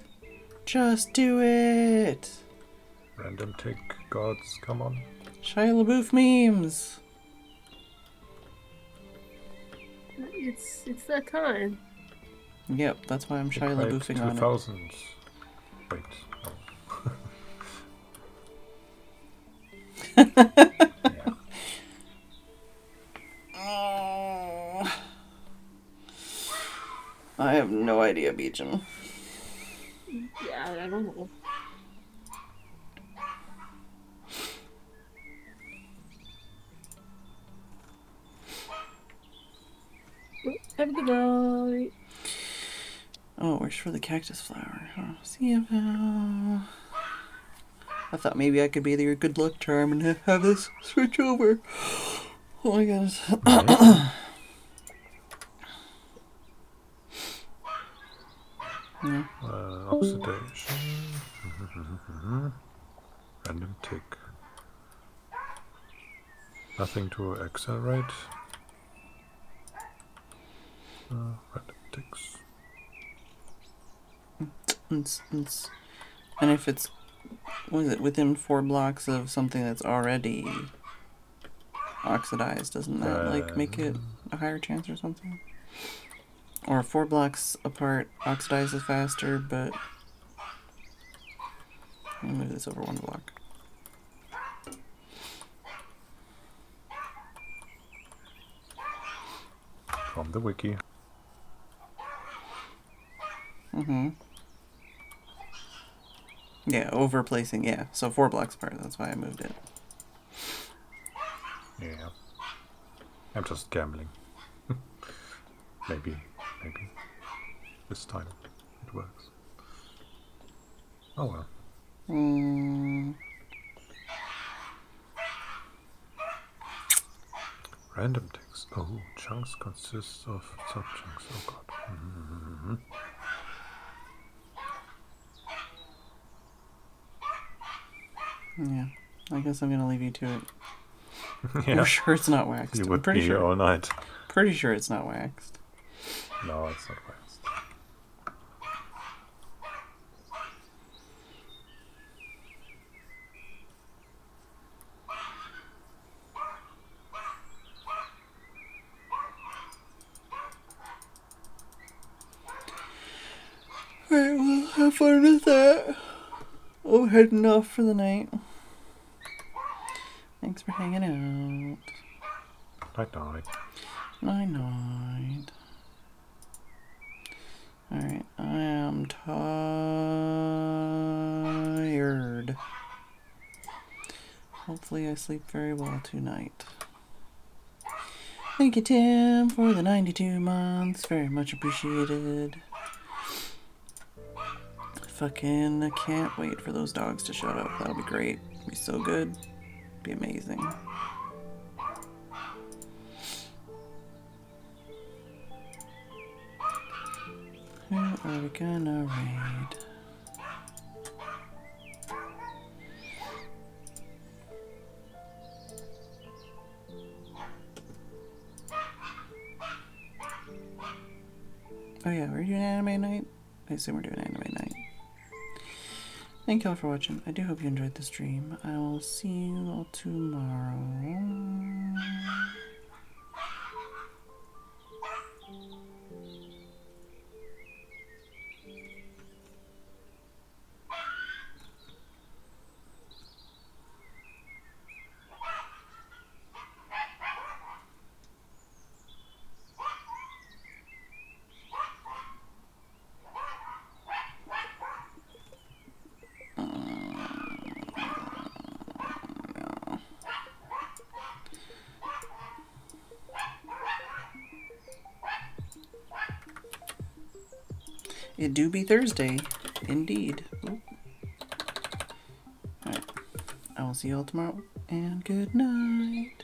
Just do it! Random tick gods, come on. Shia LaBeouf memes! It's that time. Yep, that's why I'm Shia Like LaBeoufing on it. 2000s. Wait. No. Yeah. Oh. I have no idea, Beechin. Yeah, I don't know. Have a good night. Oh, where's for the cactus flower? Oh, see if I thought maybe I could be your good luck charm and have this switch over. Oh my goodness. Yeah. Oxidation. Random tick. Nothing to accelerate. Random ticks. And if it's, what is it, within 4 blocks of something that's already oxidized, doesn't that like make it a higher chance or something? Or 4 blocks apart oxidizes faster, but let me move this over 1 block. From the wiki. Yeah, over placing, yeah. So 4 blocks apart, that's why I moved it. Yeah. I'm just gambling. Maybe. This time it works. Oh well. Random ticks. Oh, chunks consist of subchunks. Oh god. Yeah, I guess I'm gonna leave you to it. Yeah. I'm sure it's not waxed. You I'm would pretty be sure. all night. Pretty sure it's not waxed. No, it's not waxed. Alright, well, have fun with that. I'm heading off for the night. Thanks for hanging out. Night night. Night night. Alright, I am tired. Hopefully I sleep very well tonight. Thank you, Tim, for the 92 months. Very much appreciated. Fucking can't wait for those dogs to shut up. That'll be great. Be so good. Be amazing. Who are we gonna raid? Oh yeah, we're doing anime night? I assume we're doing anime night. Thank y'all for watching. I do hope you enjoyed the stream. I will see you all tomorrow. It do be Thursday, indeed. Alright, I will see you all tomorrow, and good night.